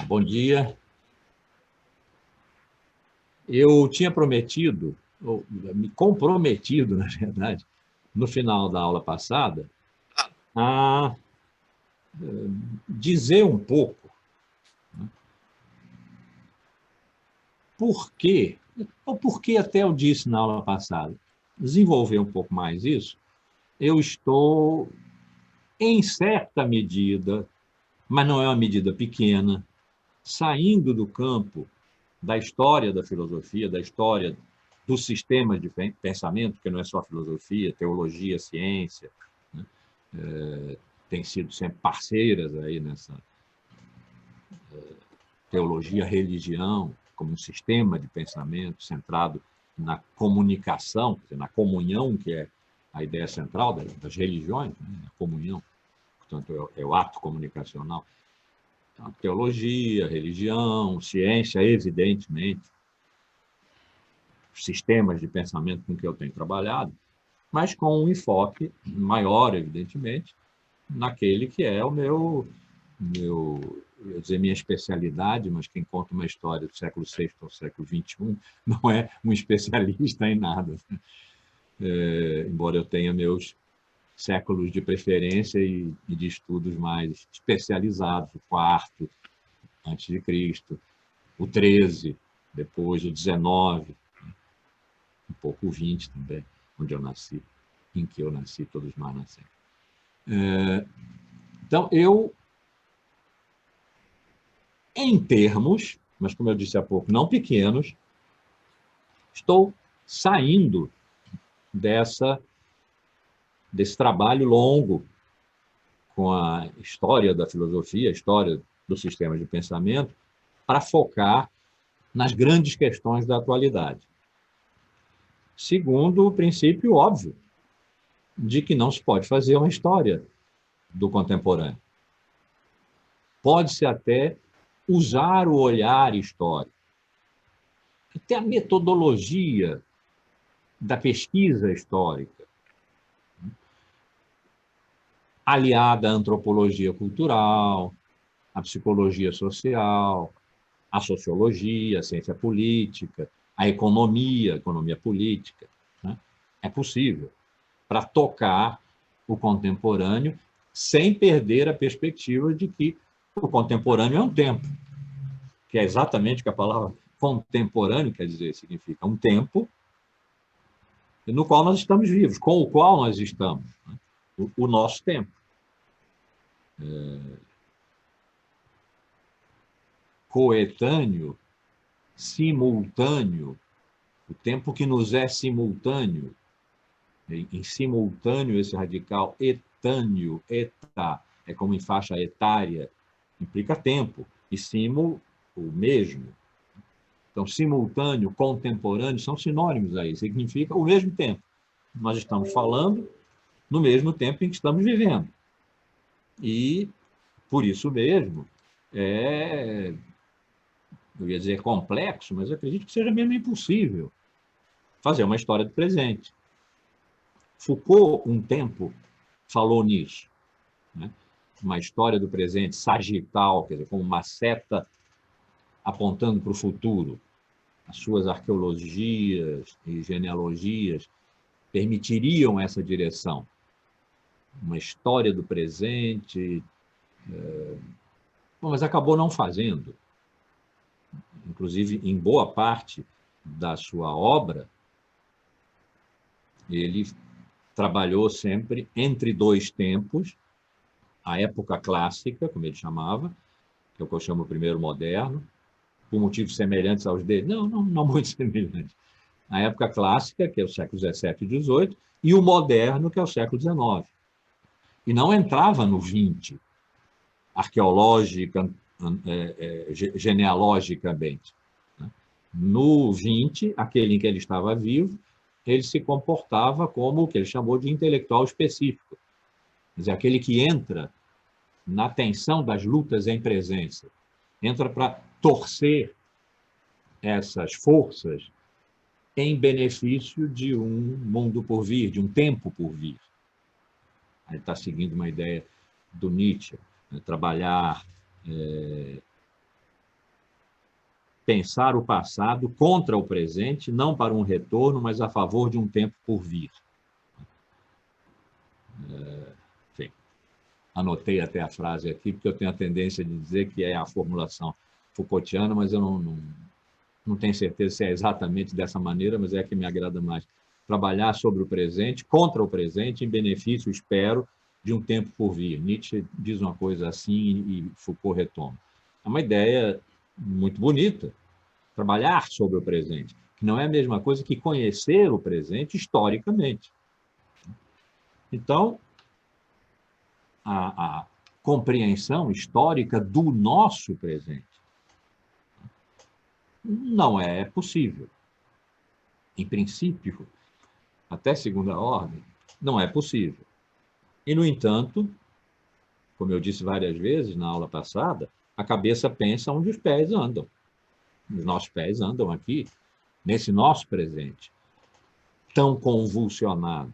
Bom dia. Eu tinha prometido, ou me comprometido, na verdade, no final da aula passada, a dizer um pouco por quê, ou por que até eu disse na aula passada, desenvolver um pouco mais isso, eu estou, em certa medida, mas não é uma medida pequena, saindo do campo da história da filosofia, da história dos sistemas de pensamento, que não é só filosofia, teologia, ciência, né? Tem sido sempre parceiras aí nessa teologia, religião, como um sistema de pensamento centrado na comunicação, na comunhão, que é a ideia central das religiões, né? A comunhão, portanto, é o ato comunicacional. Então, teologia, religião, ciência, evidentemente, sistemas de pensamento com que eu tenho trabalhado, mas com um enfoque maior, evidentemente, naquele que é o eu ia dizer minha especialidade, mas quem conta uma história do século VI ao século XXI não é um especialista em nada, embora eu tenha meus séculos de preferência e de estudos mais especializados, o quarto antes de Cristo, o 13, depois o 19, um pouco o 20 também, onde eu nasci, em que eu nasci, todos nós nascemos. Então, em termos, mas como eu disse há pouco, não pequenos, estou saindo desse trabalho longo com a história da filosofia, a história do sistema de pensamento, para focar nas grandes questões da atualidade. Segundo o princípio óbvio de que não se pode fazer uma história do contemporâneo. Pode-se até usar o olhar histórico, até a metodologia da pesquisa histórica, aliada à antropologia cultural, à psicologia social, à sociologia, à ciência política, à economia política. Né? É possível, para tocar o contemporâneo sem perder a perspectiva de que o contemporâneo é um tempo, que é exatamente o que a palavra contemporâneo quer dizer, significa um tempo no qual nós estamos vivos, com o qual nós estamos, né? O nosso tempo. Coetâneo, simultâneo, o tempo que nos é simultâneo. Em simultâneo, esse radical etâneo, eta, é como em faixa etária, implica tempo, e simul, o mesmo. Então, simultâneo, contemporâneo, são sinônimos aí, significa o mesmo tempo. Nós estamos falando no mesmo tempo em que estamos vivendo. E, por isso mesmo, eu ia dizer complexo, mas eu acredito que seja mesmo impossível fazer uma história do presente. Foucault, um tempo, falou nisso, né? Uma história do presente sagital, quer dizer, como uma seta apontando para o futuro. As suas arqueologias e genealogias permitiriam essa direção. Uma história do presente, mas acabou não fazendo. Inclusive, em boa parte da sua obra, ele trabalhou sempre entre dois tempos, a época clássica, como ele chamava, que é o que eu chamo o primeiro moderno, por motivos semelhantes aos dele. Não muito semelhantes. A época clássica, que é o século XVII e XVIII, e o moderno, que é o século XIX. E não entrava no XX, arqueológica, genealogicamente. No XX, aquele em que ele estava vivo, ele se comportava como o que ele chamou de intelectual específico. Quer dizer, aquele que entra na tensão das lutas em presença, entra para torcer essas forças em benefício de um mundo por vir, de um tempo por vir. Ele está seguindo uma ideia do Nietzsche, né? Trabalhar pensar o passado contra o presente, não para um retorno, mas a favor de um tempo por vir. Enfim, anotei até a frase aqui, porque eu tenho a tendência de dizer que é a formulação Foucaultiana, mas eu não tenho certeza se é exatamente dessa maneira, mas é a que me agrada mais. Trabalhar sobre o presente, contra o presente, em benefício, espero, de um tempo por vir. Nietzsche diz uma coisa assim e Foucault retoma. É uma ideia muito bonita, trabalhar sobre o presente, que não é a mesma coisa que conhecer o presente historicamente. Então, a compreensão histórica do nosso presente não é possível. Em princípio, até segunda ordem, não é possível. E, no entanto, como eu disse várias vezes na aula passada, a cabeça pensa onde os pés andam. Os nossos pés andam aqui, nesse nosso presente, tão convulsionado,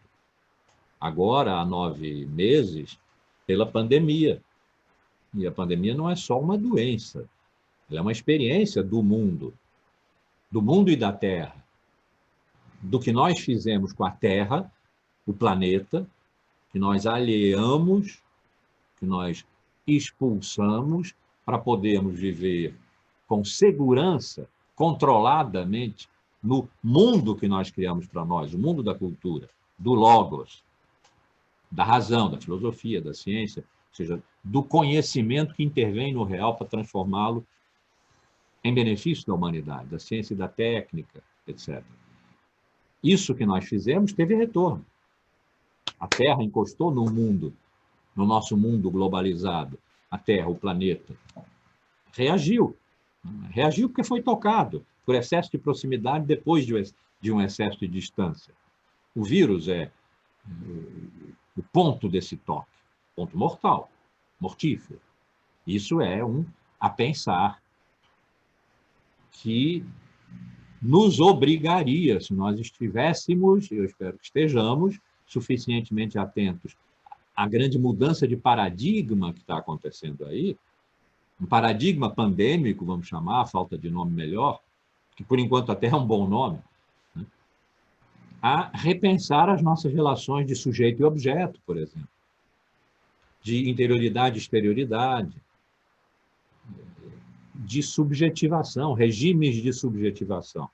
agora há 9 meses, pela pandemia. E a pandemia não é só uma doença, ela é uma experiência do mundo e da Terra, do que nós fizemos com a Terra, o planeta, que nós alheamos, que nós expulsamos para podermos viver com segurança, controladamente, no mundo que nós criamos para nós, o mundo da cultura, do logos, da razão, da filosofia, da ciência, ou seja, do conhecimento que intervém no real para transformá-lo em benefício da humanidade, da ciência e da técnica, etc. Isso que nós fizemos teve retorno. A Terra encostou no mundo, no nosso mundo globalizado. A Terra, o planeta, reagiu. Reagiu porque foi tocado por excesso de proximidade depois de um excesso de distância. O vírus é o ponto desse toque, ponto mortal, mortífero. Isso é a pensar que nos obrigaria, se nós estivéssemos, eu espero que estejamos, suficientemente atentos à grande mudança de paradigma que está acontecendo aí, um paradigma pandêmico, vamos chamar, a falta de nome melhor, que por enquanto até é um bom nome, né? A repensar as nossas relações de sujeito e objeto, por exemplo, de interioridade e exterioridade, de subjetivação, regimes de subjetivação.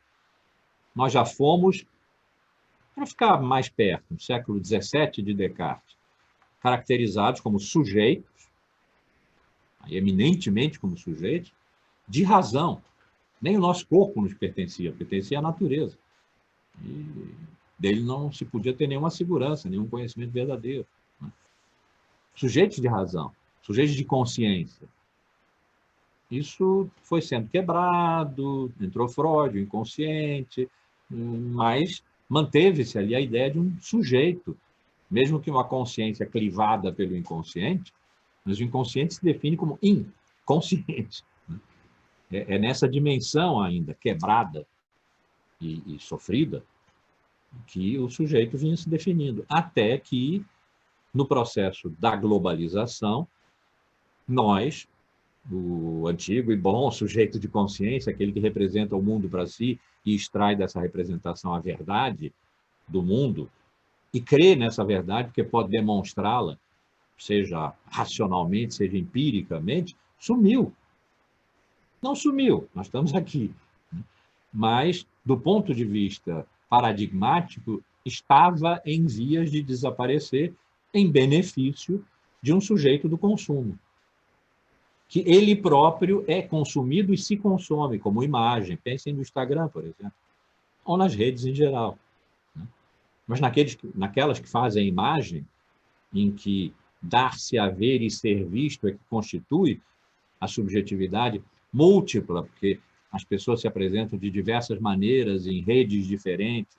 Nós já fomos, para ficar mais perto, no século XVII de Descartes, caracterizados como sujeitos, eminentemente como sujeitos, de razão. Nem o nosso corpo nos pertencia à natureza. E dele não se podia ter nenhuma segurança, nenhum conhecimento verdadeiro. Né? Sujeitos de razão, sujeitos de consciência. Isso foi sendo quebrado, entrou Freud, o inconsciente, mas manteve-se ali a ideia de um sujeito, mesmo que uma consciência clivada pelo inconsciente, mas o inconsciente se define como inconsciente. É nessa dimensão ainda quebrada e sofrida que o sujeito vinha se definindo, até que, no processo da globalização, nós, o antigo e bom sujeito de consciência, aquele que representa o mundo para si e extrai dessa representação a verdade do mundo, e crê nessa verdade porque pode demonstrá-la, seja racionalmente, seja empiricamente, sumiu. Não sumiu, nós estamos aqui. Mas, do ponto de vista paradigmático, estava em vias de desaparecer em benefício de um sujeito do consumo, que ele próprio é consumido e se consome como imagem. Pensem no Instagram, por exemplo, ou nas redes em geral. Mas naquelas que fazem imagem, em que dar-se a ver e ser visto é que constitui a subjetividade múltipla, porque as pessoas se apresentam de diversas maneiras, em redes diferentes,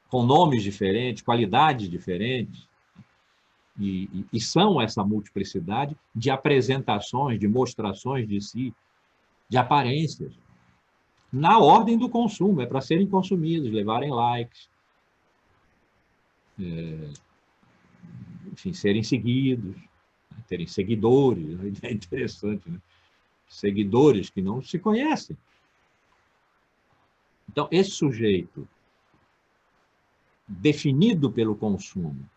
com nomes diferentes, qualidades diferentes, e são essa multiplicidade de apresentações, de mostrações de si, de aparências, na ordem do consumo, é para serem consumidos, levarem likes, enfim, serem seguidos, terem seguidores, é interessante, né? Seguidores que não se conhecem, Então, esse sujeito definido pelo consumo,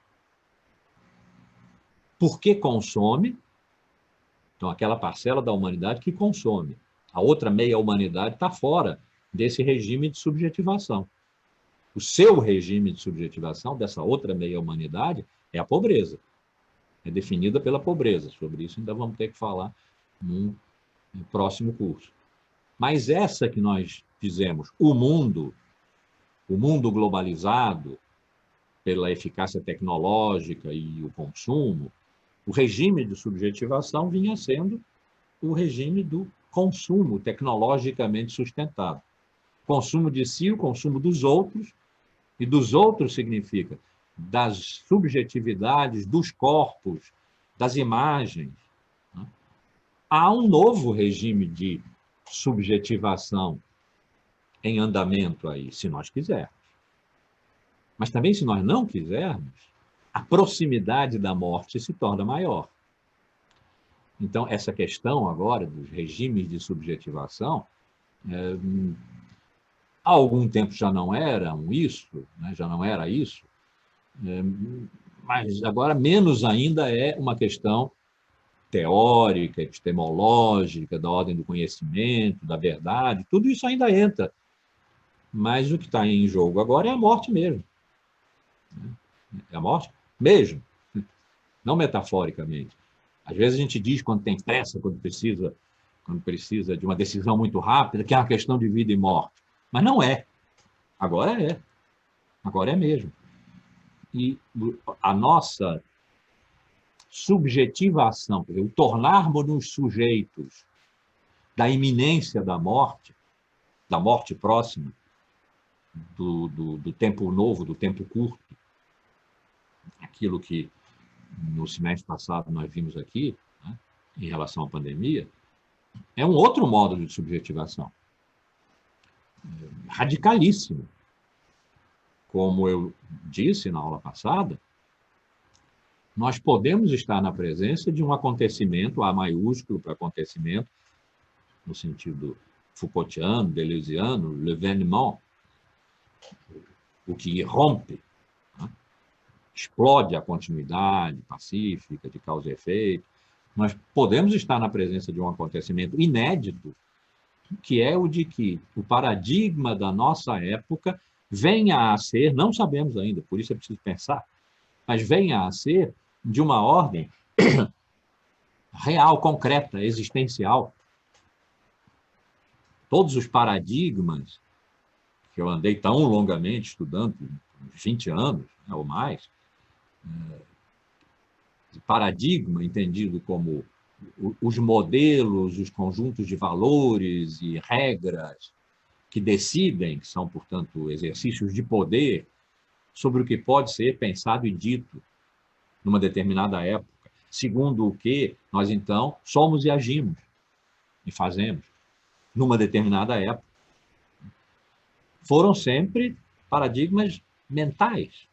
porque consome, então aquela parcela da humanidade que consome, a outra meia humanidade está fora desse regime de subjetivação. O seu regime de subjetivação dessa outra meia humanidade é a pobreza. É definida pela pobreza. Sobre isso ainda vamos ter que falar no próximo curso. Mas essa que nós fizemos, o mundo globalizado, pela eficácia tecnológica e o consumo, o regime de subjetivação vinha sendo o regime do consumo tecnologicamente sustentado. Consumo de si, o consumo dos outros, e dos outros significa das subjetividades, dos corpos, das imagens. Há um novo regime de subjetivação em andamento aí, se nós quisermos. Mas também, se nós não quisermos, a proximidade da morte se torna maior. Então, essa questão agora dos regimes de subjetivação, há algum tempo já não eram isso, né? Já não era isso, mas agora menos ainda é uma questão teórica, epistemológica, da ordem do conhecimento, da verdade, tudo isso ainda entra. Mas o que está em jogo agora é a morte mesmo. É a morte mesmo, não metaforicamente. Às vezes a gente diz quando tem pressa, quando precisa de uma decisão muito rápida, que é uma questão de vida e morte. Mas não é. Agora é. Agora é mesmo. E a nossa subjetivação, quer dizer, o tornarmos-nos sujeitos da iminência da morte próxima, do tempo novo, do tempo curto, aquilo que no semestre passado nós vimos aqui, né, em relação à pandemia, é um outro modo de subjetivação, radicalíssimo. Como eu disse na aula passada, nós podemos estar na presença de um acontecimento, A maiúsculo para acontecimento, no sentido Foucaultiano, deleuziano, l'événement, o que rompe, né? Explode a continuidade pacífica de causa e efeito. Nós podemos estar na presença de um acontecimento inédito, que é o de que o paradigma da nossa época venha a ser, não sabemos ainda, por isso é preciso pensar, mas venha a ser de uma ordem real, concreta, existencial. Todos os paradigmas que eu andei tão longamente estudando, 20 anos, né, ou mais, paradigma entendido como os modelos, os conjuntos de valores e regras que decidem, que são, portanto, exercícios de poder sobre o que pode ser pensado e dito numa determinada época, segundo o que nós, então, somos e agimos e fazemos numa determinada época. Foram sempre paradigmas mentais,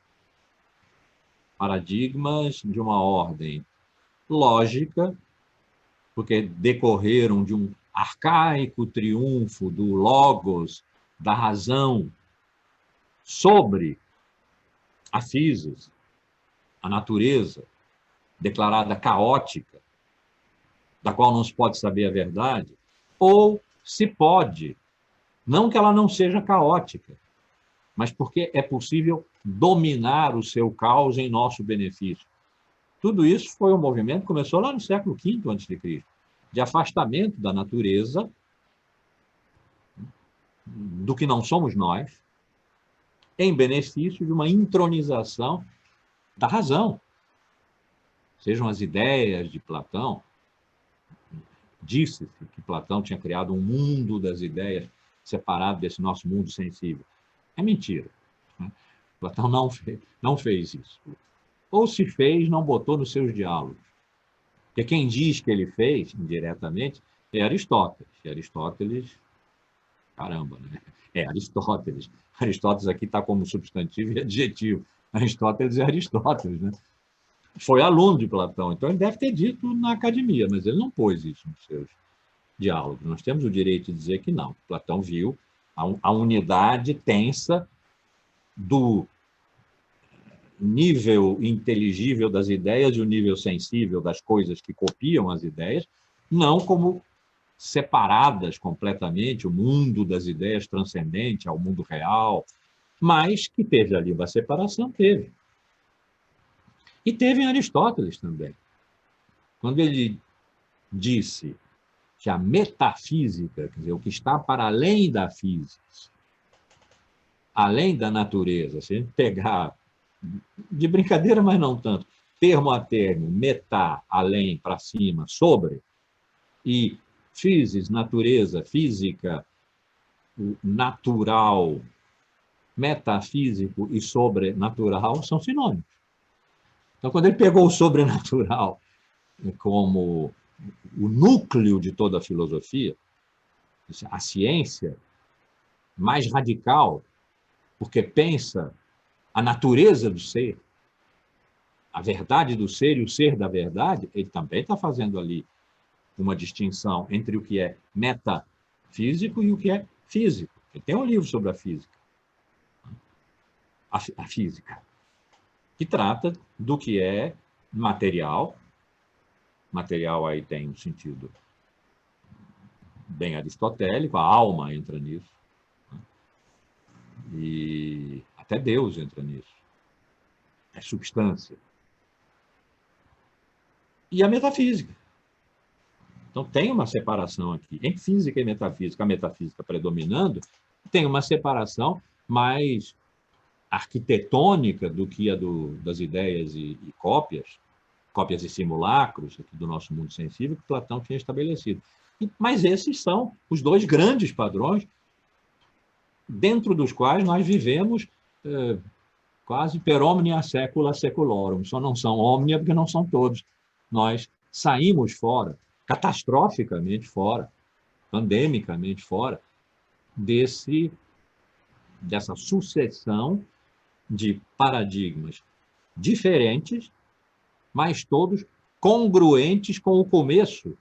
paradigmas de uma ordem lógica, porque decorreram de um arcaico triunfo do logos, da razão, sobre a physis, a natureza, declarada caótica, da qual não se pode saber a verdade, ou se pode, não que ela não seja caótica, mas porque é possível dominar o seu caos em nosso benefício. Tudo isso foi um movimento que começou lá no século V a.C., de afastamento da natureza, do que não somos nós, em benefício de uma intronização da razão. Sejam as ideias de Platão, disse-se que Platão tinha criado um mundo das ideias separado desse nosso mundo sensível. É mentira. Platão não fez isso. Ou se fez, não botou nos seus diálogos. Porque quem diz que ele fez, indiretamente, é Aristóteles. E Aristóteles, caramba, né? É Aristóteles. Aristóteles aqui está como substantivo e adjetivo. Aristóteles é Aristóteles, né? Foi aluno de Platão, então ele deve ter dito na academia, mas ele não pôs isso nos seus diálogos. Nós temos o direito de dizer que não. Platão viu A unidade tensa do nível inteligível das ideias e o nível sensível das coisas que copiam as ideias, não como separadas completamente, o mundo das ideias transcendente ao mundo real, mas que teve ali uma separação, teve. E teve em Aristóteles também. Quando ele disse que a metafísica, quer dizer, o que está para além da física, além da natureza, se a gente pegar, de brincadeira, mas não tanto, termo a termo, metá, além, para cima, sobre, e physis, natureza, física, natural, metafísico e sobrenatural são sinônimos. Então, quando ele pegou o sobrenatural como o núcleo de toda a filosofia, a ciência mais radical, porque pensa a natureza do ser, a verdade do ser e o ser da verdade, ele também está fazendo ali uma distinção entre o que é metafísico e o que é físico. Ele tem um livro sobre a física, a física, que trata do que é material. Material aí tem um sentido bem aristotélico, a alma entra nisso, e até Deus entra nisso. É substância. E a metafísica. Então, tem uma separação aqui. Em física e metafísica, a metafísica predominando, tem uma separação mais arquitetônica do que a das ideias e cópias e simulacros aqui do nosso mundo sensível que Platão tinha estabelecido. Mas esses são os dois grandes padrões dentro dos quais nós vivemos quase per omnia secula seculorum. Só não são omnia porque não são todos. Nós saímos fora, catastroficamente fora, pandemicamente fora, dessa sucessão de paradigmas diferentes, mas todos congruentes com o começo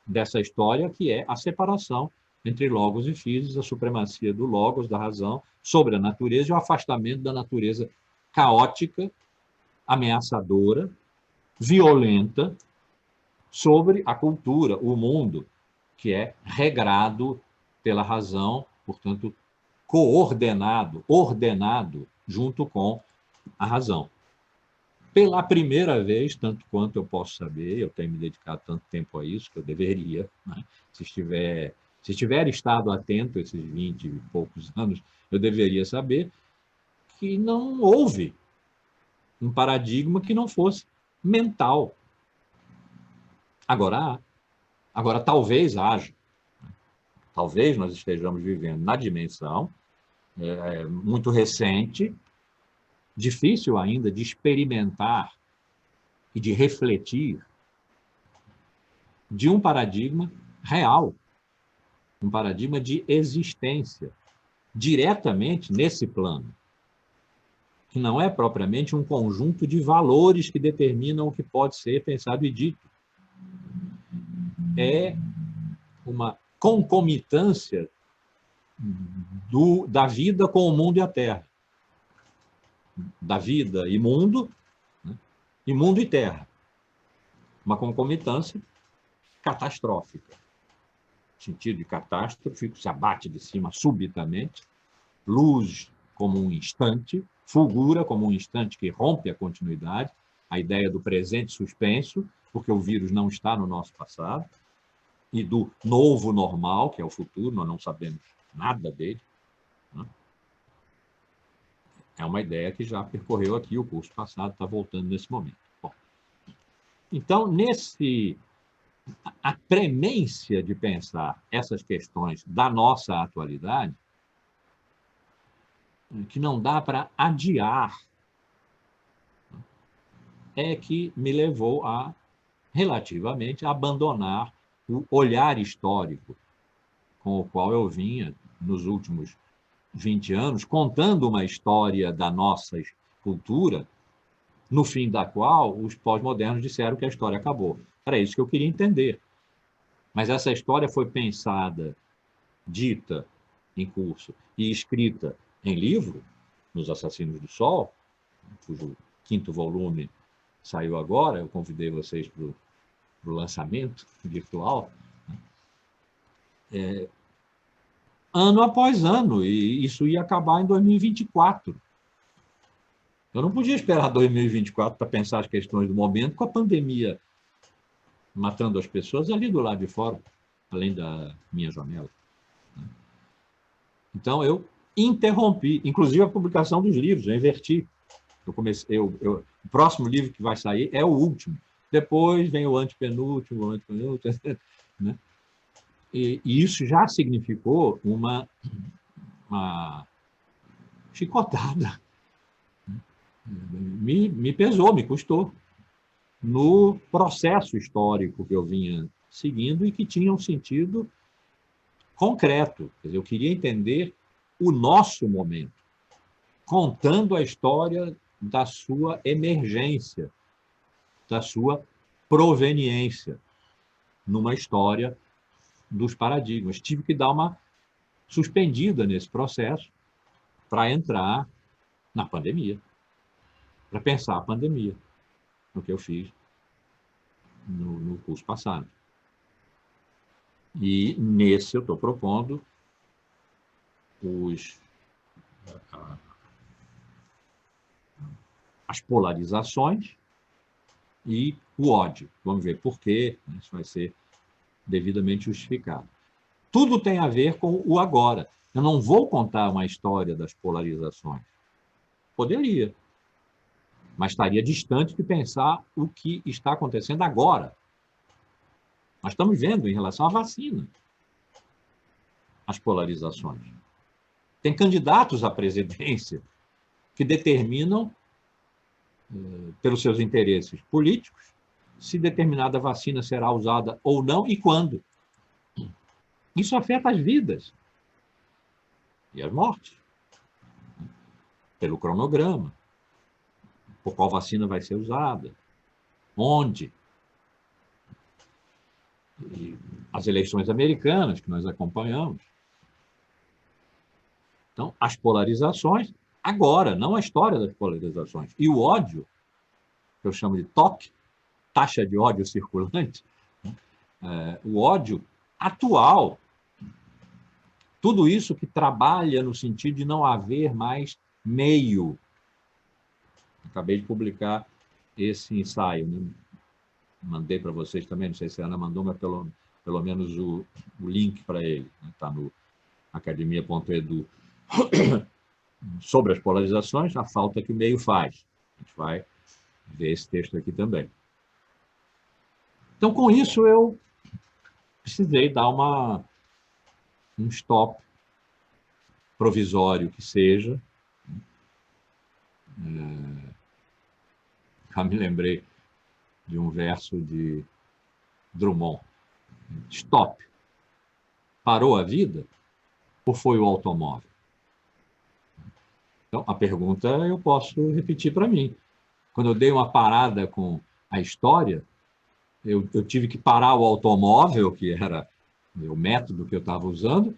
dessa história, que é a separação entre logos e physis, a supremacia do logos, da razão, sobre a natureza e o afastamento da natureza caótica, ameaçadora, violenta, sobre a cultura, o mundo, que é regrado pela razão, portanto, coordenado, ordenado junto com a razão. Pela primeira vez, tanto quanto eu posso saber, eu tenho me dedicado tanto tempo a isso, que eu deveria, né? Se tiver estado atento esses 20 e poucos anos, eu deveria saber que não houve um paradigma que não fosse mental. Agora talvez haja. Talvez nós estejamos vivendo na dimensão muito recente, difícil ainda de experimentar e de refletir, de um paradigma real, um paradigma de existência, diretamente nesse plano, que não é propriamente um conjunto de valores que determinam o que pode ser pensado e dito. É uma concomitância da vida com o mundo e a terra. Da vida e mundo, né? E mundo e terra. Uma concomitância catastrófica. Sentido de catástrofe, se abate de cima subitamente, luz como um instante, fulgura como um instante que rompe a continuidade, a ideia do presente suspenso, porque o vírus não está no nosso passado, e do novo normal, que é o futuro, nós não sabemos nada dele, né? É uma ideia que já percorreu aqui o curso passado, está voltando nesse momento. Bom, então, a premência de pensar essas questões da nossa atualidade, que não dá para adiar, é que me levou a, relativamente, a abandonar o olhar histórico com o qual eu vinha nos últimos 20 anos, contando uma história da nossa cultura, no fim da qual os pós-modernos disseram que a história acabou. Era isso que eu queria entender. Mas essa história foi pensada, dita, em curso e escrita em livro, Nos Assassinos do Sol, cujo 5º volume saiu agora, eu convidei vocês para o lançamento virtual, ano após ano, e isso ia acabar em 2024. Eu não podia esperar 2024 para pensar as questões do momento, com a pandemia matando as pessoas ali do lado de fora, além da minha janela. Então, eu interrompi, inclusive a publicação dos livros, eu inverti. O próximo livro que vai sair é o último. Depois vem o antepenúltimo, né? E isso já significou uma chicotada. Me pesou, me custou. No processo histórico que eu vinha seguindo e que tinha um sentido concreto. Quer dizer, eu queria entender o nosso momento, contando a história da sua emergência, da sua proveniência, numa história dos paradigmas. Tive que dar uma suspendida nesse processo para entrar na pandemia, para pensar a pandemia, no que eu fiz no curso passado. E nesse eu estou propondo as polarizações e o ódio. Vamos ver por quê, isso vai ser devidamente justificado. Tudo tem a ver com o agora. Eu não vou contar uma história das polarizações. Poderia, mas estaria distante de pensar o que está acontecendo agora. Nós estamos vendo em relação à vacina as polarizações. Tem candidatos à presidência que determinam, pelos seus interesses políticos, se determinada vacina será usada ou não e quando. Isso afeta as vidas e as mortes, pelo cronograma, por qual vacina vai ser usada, onde. E as eleições americanas, que nós acompanhamos. Então, as polarizações, agora, não a história das polarizações. E o ódio, que eu chamo de TOC, taxa de ódio circulante, o ódio atual, tudo isso que trabalha no sentido de não haver mais meio. Acabei de publicar esse ensaio, né? Mandei para vocês também, não sei se a Ana mandou, mas pelo menos o link para ele, está, né? No academia.edu. Sobre as polarizações, a falta que o meio faz. A gente vai ver esse texto aqui também. Então, com isso, eu precisei dar um stop provisório que seja. Já me lembrei de um verso de Drummond. Stop. Parou a vida ou foi o automóvel? Então, a pergunta eu posso repetir para mim. Quando eu dei uma parada com a história, eu tive que parar o automóvel, que era o método que eu estava usando,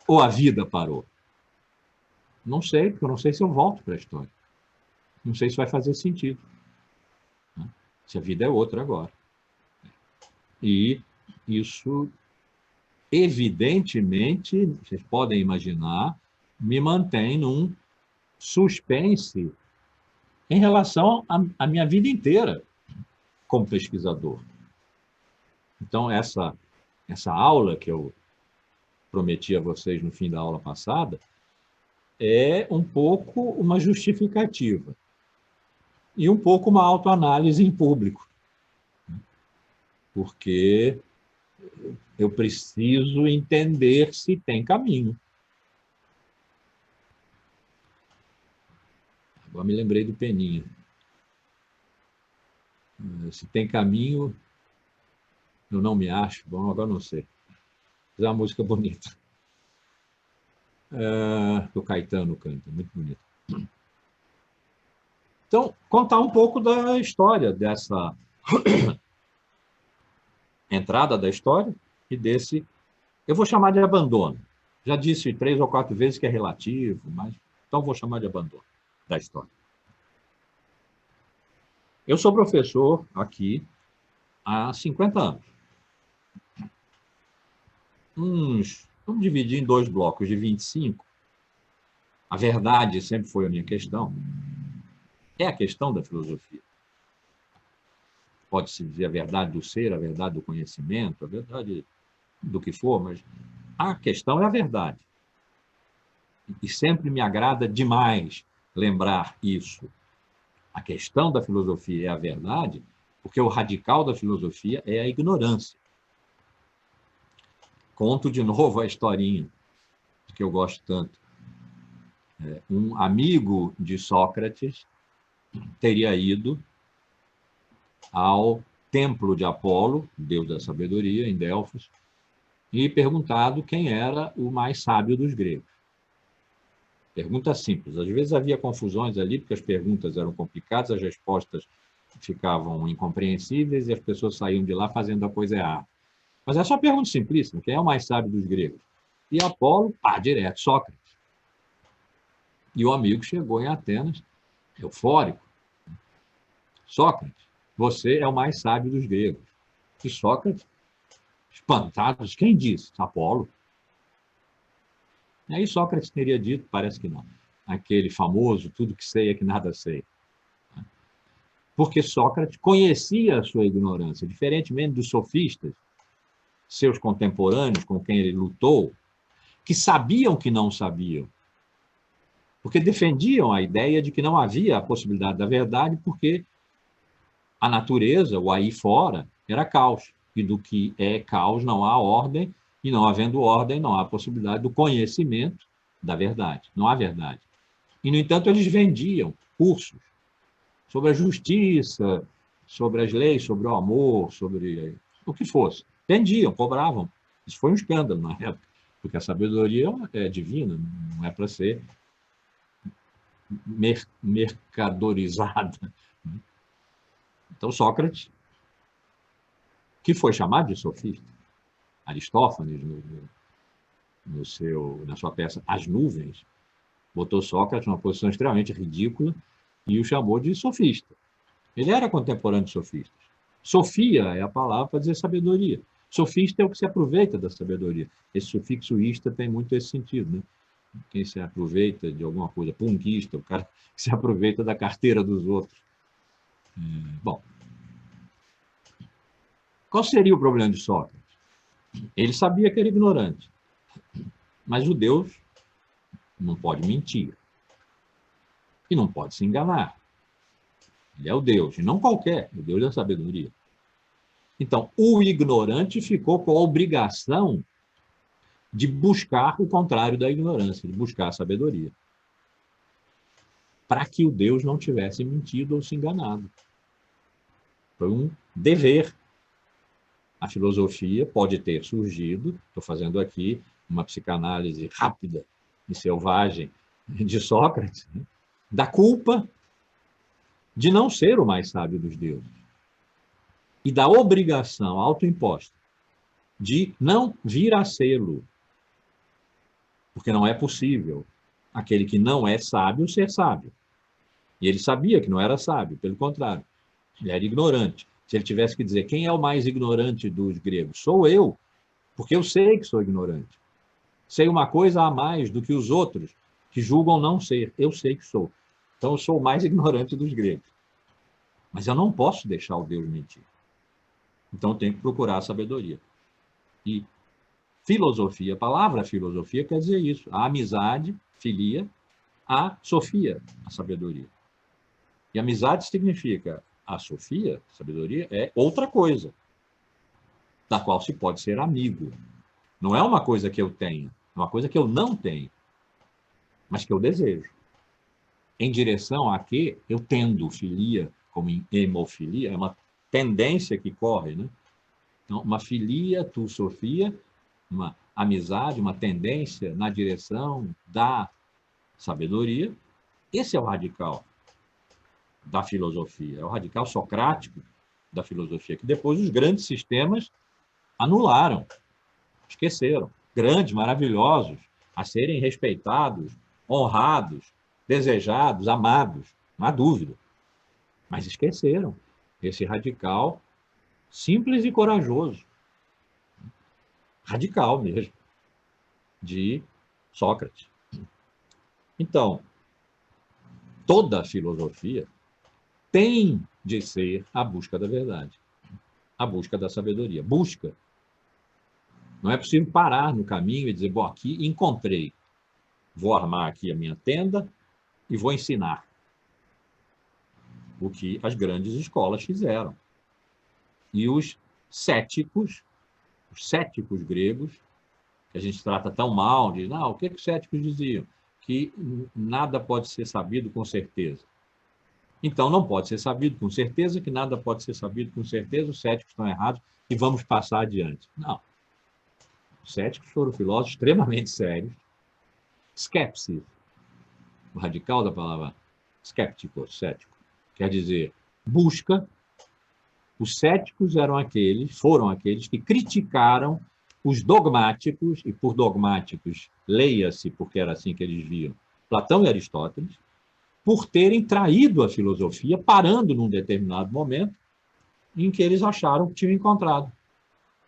ou a vida parou? Não sei, porque eu não sei se eu volto para a história. Não sei se vai fazer sentido. Se a vida é outra agora. E isso, evidentemente, vocês podem imaginar, me mantém num suspense em relação à minha vida inteira como pesquisador. Então, essa aula que eu prometi a vocês no fim da aula passada é um pouco uma justificativa e um pouco uma autoanálise em público, porque eu preciso entender se tem caminho. Agora me lembrei do Peninha. Se tem caminho, eu não me acho. Bom, agora não sei. Mas é uma música bonita. Do Caetano canta, muito bonito. Então, contar um pouco da história, dessa entrada da história e desse, eu vou chamar de abandono. Já disse 3 ou 4 vezes que é relativo, mas então vou chamar de abandono da história. Eu sou professor aqui há 50 anos. Vamos dividir em 2 blocos de 25. A verdade sempre foi a minha questão. É a questão da filosofia. Pode-se dizer a verdade do ser, a verdade do conhecimento, a verdade do que for, mas a questão é a verdade. E sempre me agrada demais lembrar isso. A questão da filosofia é a verdade, porque o radical da filosofia é a ignorância. Conto de novo a historinha, que eu gosto tanto. Um amigo de Sócrates teria ido ao templo de Apolo, deus da sabedoria, em Delfos, e perguntado quem era o mais sábio dos gregos. Pergunta simples. Às vezes havia confusões ali, porque as perguntas eram complicadas, as respostas ficavam incompreensíveis e as pessoas saíam de lá fazendo a coisa errada. Mas é só pergunta simplíssima: quem é o mais sábio dos gregos? E Apolo, direto, Sócrates. E o amigo chegou em Atenas, eufórico. Sócrates, você é o mais sábio dos gregos. E Sócrates, espantado, quem disse? Apolo. E aí Sócrates teria dito, parece que não, aquele famoso, tudo que sei é que nada sei. Porque Sócrates conhecia a sua ignorância, diferentemente dos sofistas, seus contemporâneos com quem ele lutou, que sabiam que não sabiam, porque defendiam a ideia de que não havia a possibilidade da verdade, porque a natureza, o aí fora, era caos, e do que é caos não há ordem, e não havendo ordem não há possibilidade do conhecimento da verdade, não há verdade. E, no entanto, eles vendiam cursos sobre a justiça, sobre as leis, sobre o amor, sobre o que fosse. Vendiam, cobravam. Isso foi um escândalo na época, porque a sabedoria é divina, não é para ser mercadorizada. Então, Sócrates, que foi chamado de sofista, Aristófanes, na sua peça As Nuvens, botou Sócrates numa posição extremamente ridícula e o chamou de sofista. Ele era contemporâneo de sofistas. Sofia é a palavra para dizer sabedoria. Sofista é o que se aproveita da sabedoria. Esse sufixo ista tem muito esse sentido, né? Quem se aproveita de alguma coisa, punquista, o cara que se aproveita da carteira dos outros. Bom, qual seria o problema de Sócrates? Ele sabia que era ignorante, mas o Deus não pode mentir e não pode se enganar. Ele é o Deus, e não qualquer, o Deus da sabedoria. Então, o ignorante ficou com a obrigação de buscar o contrário da ignorância, de buscar a sabedoria, para que o Deus não tivesse mentido ou se enganado. Foi um dever. A filosofia pode ter surgido, estou fazendo aqui uma psicanálise rápida e selvagem de Sócrates, né, da culpa de não ser o mais sábio dos deuses e da obrigação autoimposta de não vir a sê-lo, porque não é possível aquele que não é sábio ser sábio. E ele sabia que não era sábio, pelo contrário, ele era ignorante. Se ele tivesse que dizer quem é o mais ignorante dos gregos, sou eu, porque eu sei que sou ignorante. Sei uma coisa a mais do que os outros que julgam não ser. Eu sei que sou. Então eu sou o mais ignorante dos gregos. Mas eu não posso deixar o Deus mentir. Então eu tenho que procurar a sabedoria. E filosofia, a palavra filosofia quer dizer isso. A amizade, filia, a sofia, a sabedoria. E amizade significa a sofia, a sabedoria, é outra coisa, da qual se pode ser amigo. Não é uma coisa que eu tenho, é uma coisa que eu não tenho, mas que eu desejo. Em direção a que eu tendo filia, como em hemofilia, é uma tendência que corre, né? Então, uma filia, tu, sofia, uma amizade, uma tendência na direção da sabedoria. Esse é o radical da filosofia, é o radical socrático da filosofia, que depois os grandes sistemas anularam, esqueceram. Grandes, maravilhosos, a serem respeitados, honrados, desejados, amados, não há dúvida. Mas esqueceram esse radical simples e corajoso, radical mesmo, de Sócrates. Então, toda a filosofia tem de ser a busca da verdade, a busca da sabedoria. Busca. Não é possível parar no caminho e dizer, bom, aqui encontrei, vou armar aqui a minha tenda e vou ensinar. O que as grandes escolas fizeram. E os céticos gregos, que a gente trata tão mal, diz, não, o que os céticos diziam? Que nada pode ser sabido com certeza. Então, não pode ser sabido com certeza, que nada pode ser sabido com certeza, os céticos estão errados e vamos passar adiante. Não. Os céticos foram filósofos extremamente sérios. Skepsis, o radical da palavra skeptico, cético, quer dizer, busca. Os céticos foram aqueles que criticaram os dogmáticos, e por dogmáticos, leia-se, porque era assim que eles viam, Platão e Aristóteles, por terem traído a filosofia, parando num determinado momento em que eles acharam que tinham encontrado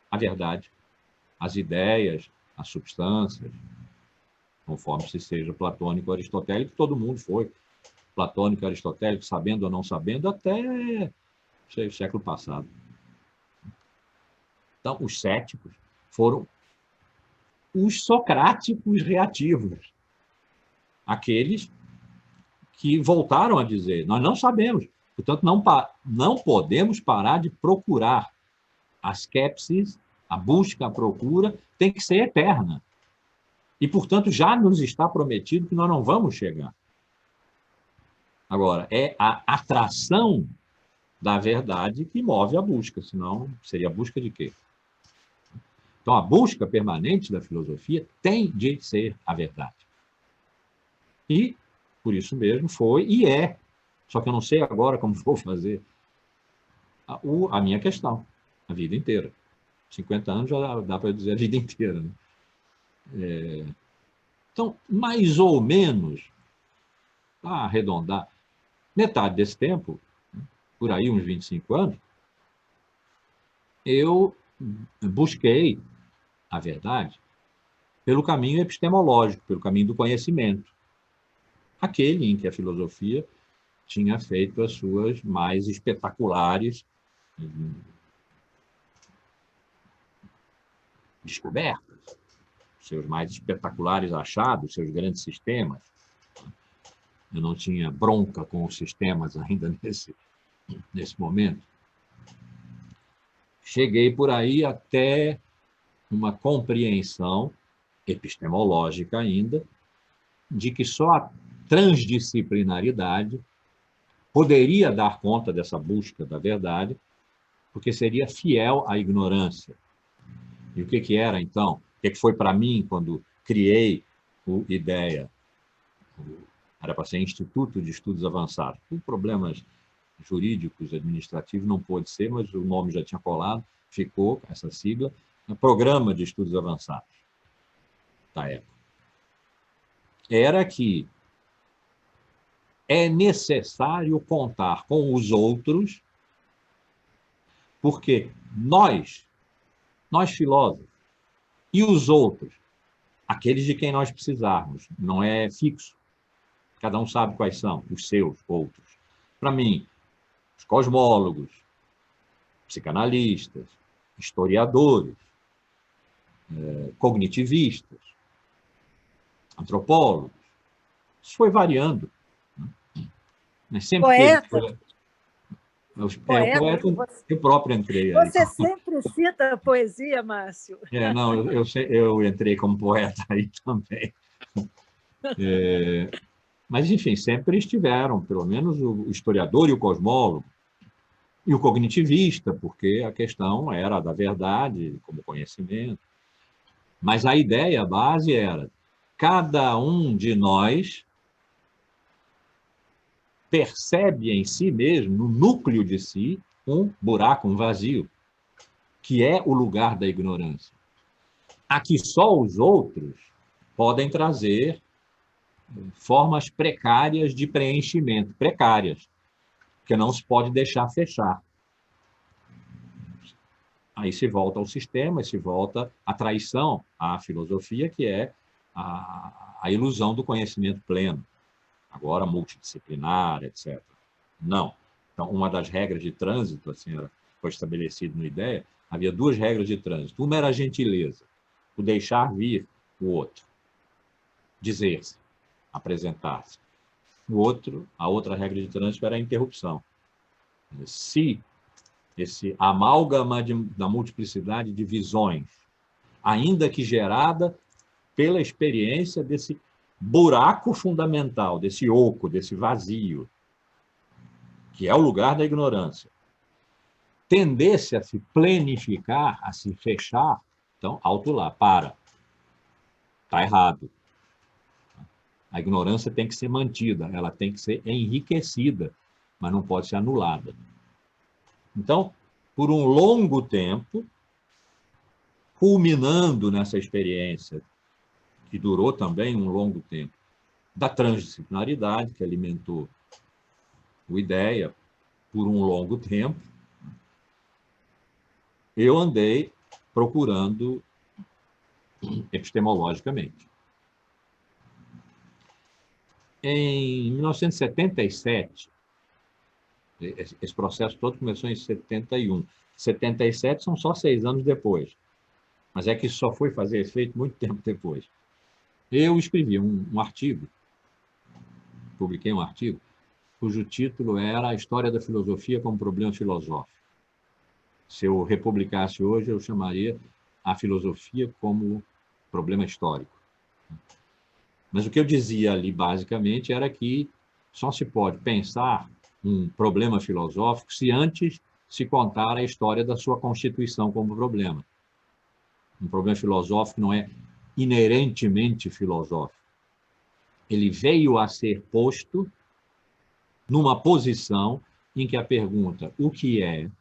a verdade, as ideias, as substâncias, conforme se seja platônico ou aristotélico, todo mundo foi platônico e aristotélico, sabendo ou não sabendo, até o século passado. Então, os céticos foram os socráticos reativos, aqueles que voltaram a dizer, nós não sabemos, portanto, não podemos parar de procurar. A skepsis, a busca, a procura, tem que ser eterna. E, portanto, já nos está prometido que nós não vamos chegar. Agora, é a atração da verdade que move a busca, senão seria a busca de quê? Então, a busca permanente da filosofia tem de ser a verdade. E, por isso mesmo, foi e é. Só que eu não sei agora como vou fazer a minha questão, a vida inteira. 50 anos já dá para dizer a vida inteira. Né? Então, mais ou menos, para arredondar, metade desse tempo, por aí uns 25 anos, eu busquei a verdade pelo caminho epistemológico, pelo caminho do conhecimento. Aquele em que a filosofia tinha feito as suas mais espetaculares descobertas, seus mais espetaculares achados, seus grandes sistemas. Eu não tinha bronca com os sistemas ainda nesse momento. Cheguei por aí até uma compreensão epistemológica ainda de que só a transdisciplinaridade poderia dar conta dessa busca da verdade, porque seria fiel à ignorância. E o que era, então? O que foi para mim quando criei o IDEA? Era para ser Instituto de Estudos Avançados. Por problemas jurídicos, administrativos, não pôde ser, mas o nome já tinha colado, ficou essa sigla, Programa de Estudos Avançados da época. Era que é necessário contar com os outros, porque nós filósofos, e os outros, aqueles de quem nós precisarmos, não é fixo, cada um sabe quais são os seus outros. Para mim, os cosmólogos, psicanalistas, historiadores, cognitivistas, antropólogos, isso foi variando. Sempre poeta. Poeta, eu próprio entrei aí. Você aí. sempre cita a poesia, Márcio. Não, eu entrei como poeta aí também. Mas, enfim, sempre estiveram, pelo menos o historiador e o cosmólogo, e o cognitivista, porque a questão era da verdade como conhecimento. Mas a ideia, a base era, cada um de nós percebe em si mesmo, no núcleo de si, um buraco, um vazio, que é o lugar da ignorância. A que só os outros podem trazer formas precárias de preenchimento, precárias, que não se pode deixar fechar. Aí se volta ao sistema, se volta à traição à filosofia, que é a ilusão do conhecimento pleno, agora multidisciplinar, etc. Não. Então, uma das regras de trânsito, assim, foi estabelecido no IDEA, havia duas regras de trânsito. Uma era a gentileza, o deixar vir o outro, dizer-se, apresentar-se. A outra regra de trânsito era a interrupção. Se esse amálgama da multiplicidade de visões, ainda que gerada pela experiência desse buraco fundamental, desse oco, desse vazio, que é o lugar da ignorância, tendesse a se plenificar, a se fechar, então, alto lá, para. Está errado. A ignorância tem que ser mantida, ela tem que ser enriquecida, mas não pode ser anulada. Então, por um longo tempo, culminando nessa experiência, que durou também um longo tempo, da transdisciplinaridade, que alimentou o IDEA por um longo tempo, eu andei procurando epistemologicamente. Em 1977, esse processo todo começou em 71. 77 são só 6 anos depois, mas é que isso só foi fazer efeito muito tempo depois. Eu escrevi um artigo, publiquei um artigo, cujo título era A História da Filosofia como Problema Filosófico. Se eu republicasse hoje, eu chamaria A Filosofia como Problema Histórico. Mas o que eu dizia ali, basicamente, era que só se pode pensar um problema filosófico se antes se contar a história da sua constituição como problema. Um problema filosófico não é inerentemente filosófico. Ele veio a ser posto numa posição em que a pergunta o que é,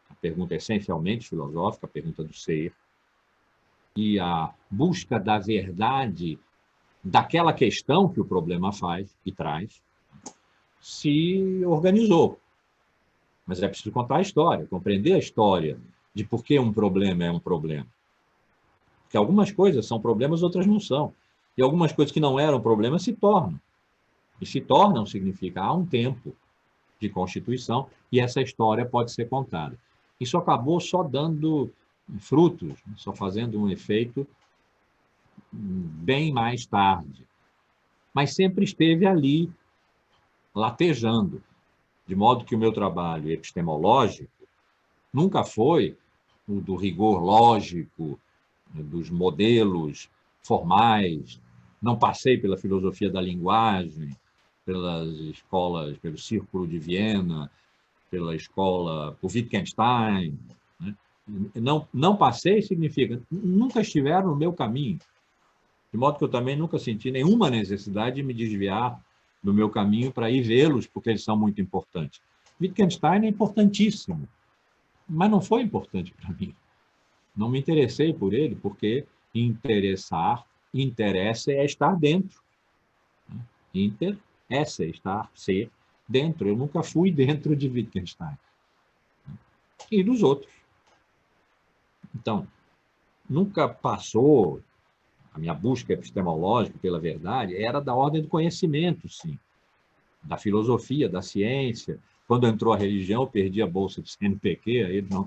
a pergunta essencialmente filosófica, a pergunta do ser, e a busca da verdade daquela questão que o problema faz e traz, se organizou. Mas é preciso contar a história, compreender a história de por que um problema é um problema. Porque algumas coisas são problemas, outras não são. E algumas coisas que não eram problemas se tornam. E se tornam significa há um tempo de constituição e essa história pode ser contada. Isso acabou só dando frutos, só fazendo um efeito bem mais tarde. Mas sempre esteve ali, latejando, de modo que o meu trabalho epistemológico nunca foi o do rigor lógico, dos modelos formais, não passei pela filosofia da linguagem, pelas escolas, pelo Círculo de Viena, pela escola, por Wittgenstein. Né? Não passei significa nunca estiveram no meu caminho, de modo que eu também nunca senti nenhuma necessidade de me desviar do meu caminho para ir vê-los, porque eles são muito importantes. Wittgenstein é importantíssimo, mas não foi importante para mim. Não me interessei por ele, porque interessa é estar dentro. Interessa é estar, ser dentro. Eu nunca fui dentro de Wittgenstein. E dos outros. Então, nunca passou, a minha busca epistemológica pela verdade era da ordem do conhecimento, sim. Da filosofia, da ciência. Quando entrou a religião, eu perdi a bolsa de CNPq, aí não...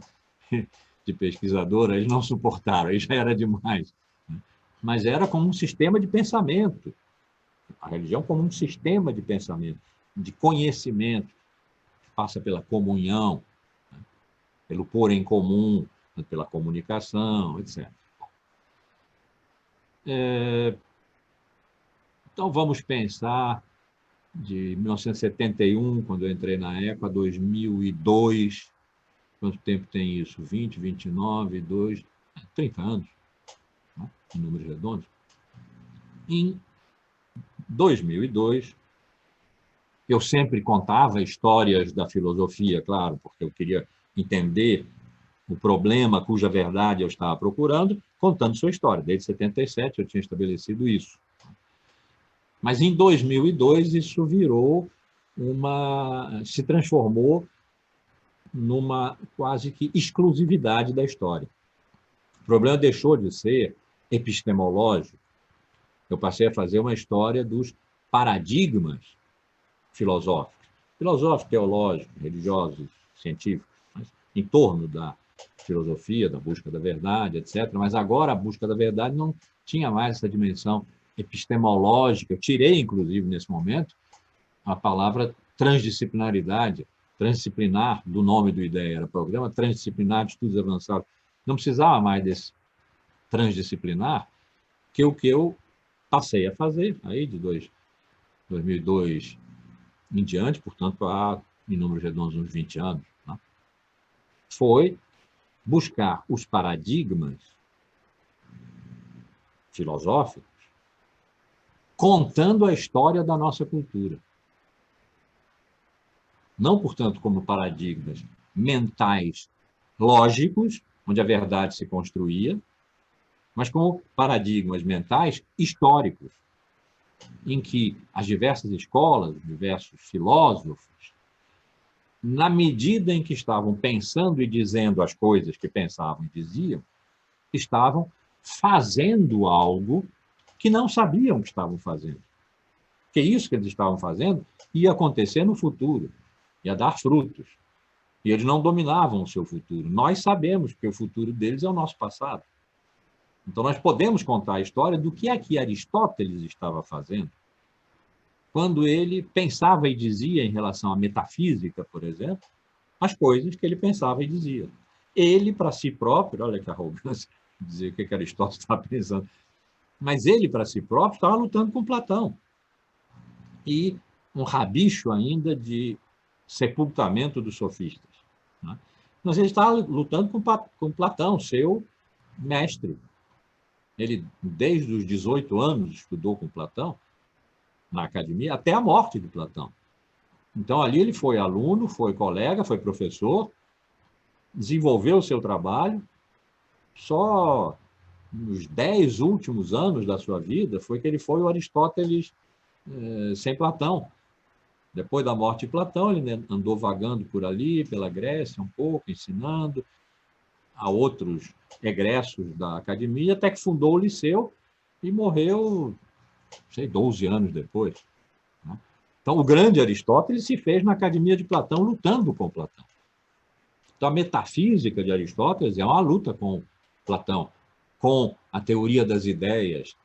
de pesquisadora, eles não suportaram, aí já era demais. Mas era como um sistema de pensamento. A religião como um sistema de pensamento, de conhecimento, que passa pela comunhão, pelo pôr em comum, pela comunicação, etc. Então, vamos pensar de 1971, quando eu entrei na ECO, a 2002, quanto tempo tem isso? 20, 29, 2, 30 anos, né? Em números redondos. Em 2002, eu sempre contava histórias da filosofia, claro, porque eu queria entender o problema cuja verdade eu estava procurando, contando sua história. Desde 77 eu tinha estabelecido isso. Mas em 2002 isso se transformou numa quase que exclusividade da história. O problema deixou de ser epistemológico. Eu passei a fazer uma história dos paradigmas filosóficos, teológicos, religiosos, científicos, mas em torno da filosofia, da busca da verdade, etc. Mas agora a busca da verdade não tinha mais essa dimensão epistemológica. Eu tirei, inclusive, nesse momento, a palavra transdisciplinaridade, transdisciplinar, do nome do IDEA, era Programa Transdisciplinar de Estudos Avançados. Não precisava mais desse transdisciplinar, que o que eu passei a fazer, aí de 2002 em diante, portanto, há, em números redondos, uns 20 anos, né? Foi buscar os paradigmas filosóficos contando a história da nossa cultura. Não, portanto, como paradigmas mentais lógicos, onde a verdade se construía, mas como paradigmas mentais históricos, em que as diversas escolas, diversos filósofos, na medida em que estavam pensando e dizendo as coisas que pensavam e diziam, estavam fazendo algo que não sabiam que estavam fazendo. Que isso que eles estavam fazendo ia acontecer no futuro, ia dar frutos. E eles não dominavam o seu futuro. Nós sabemos que o futuro deles é o nosso passado. Então, nós podemos contar a história do que é que Aristóteles estava fazendo quando ele pensava e dizia em relação à metafísica, por exemplo, as coisas que ele pensava e dizia. Ele, para si próprio, olha que arrogância dizer o que Aristóteles estava pensando, mas ele, para si próprio, estava lutando com Platão. E um rabicho ainda de sepultamento dos sofistas. Né? Mas ele estava lutando com Platão, seu mestre. Ele, desde os 18 anos, estudou com Platão, na academia, até a morte de Platão. Então, ali ele foi aluno, foi colega, foi professor, desenvolveu o seu trabalho. Só nos 10 últimos anos da sua vida foi que ele foi o Aristóteles sem Platão. Depois da morte de Platão, ele andou vagando por ali, pela Grécia, um pouco, ensinando a outros egressos da academia, até que fundou o Liceu e morreu, sei, 12 anos depois. Né? Então, o grande Aristóteles se fez na academia de Platão, lutando com Platão. Então, a metafísica de Aristóteles é uma luta com Platão, com a teoria das ideias,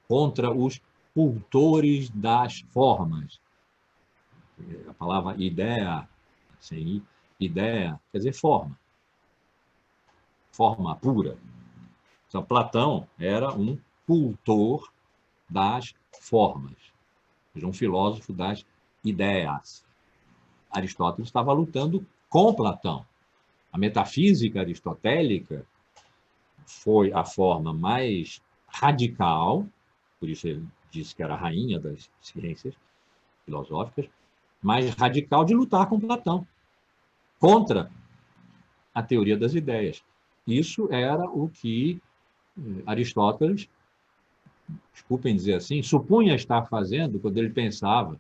contra os cultores das formas. A palavra ideia, sem ideia, quer dizer forma. Forma pura. Então, Platão era um cultor das formas, um filósofo das ideias. Aristóteles estava lutando com Platão. A metafísica aristotélica foi a forma mais radical, por isso ele disse que era a rainha das ciências filosóficas, mais radical de lutar com Platão, contra a teoria das ideias. Isso era o que Aristóteles, desculpem dizer assim, supunha estar fazendo quando ele pensava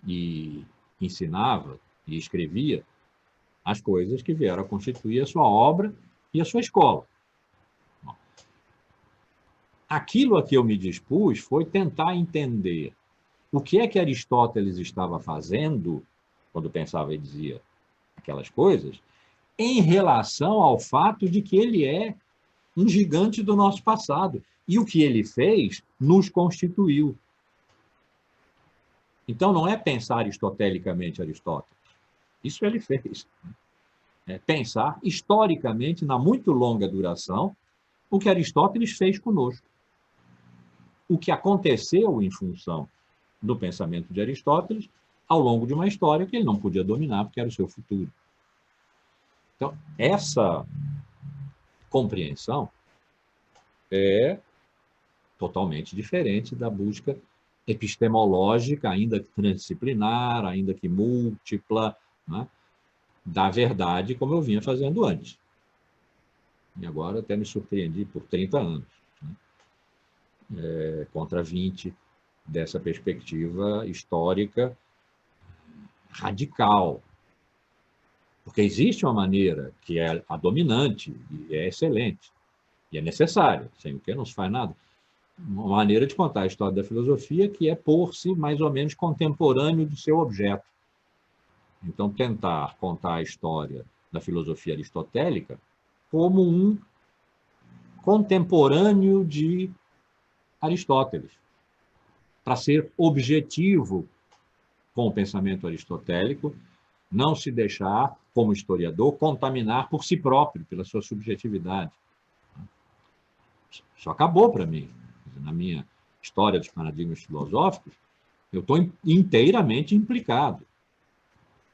e ensinava e escrevia as coisas que vieram a constituir a sua obra e a sua escola. Aquilo a que eu me dispus foi tentar entender o que é que Aristóteles estava fazendo quando pensava e dizia aquelas coisas, em relação ao fato de que ele é um gigante do nosso passado. E o que ele fez nos constituiu. Então, não é pensar aristotelicamente Aristóteles. Isso ele fez. É pensar historicamente, na muito longa duração, o que Aristóteles fez conosco. O que aconteceu em função do pensamento de Aristóteles ao longo de uma história que ele não podia dominar, porque era o seu futuro. Então, essa compreensão é totalmente diferente da busca epistemológica, ainda que transdisciplinar, ainda que múltipla, né? da verdade como eu vinha fazendo antes. E agora até me surpreendi por 30 anos, né? Contra 20 dessa perspectiva histórica radical. Porque existe uma maneira que é a dominante e é excelente, e é necessária, sem o que não se faz nada, uma maneira de contar a história da filosofia que é pôr-se mais ou menos contemporâneo do seu objeto. Então, tentar contar a história da filosofia aristotélica como um contemporâneo de Aristóteles, para ser objetivo com o pensamento aristotélico, não se deixar, como historiador, contaminar por si próprio, pela sua subjetividade. Isso acabou para mim. Na minha história dos paradigmas filosóficos, eu estou inteiramente implicado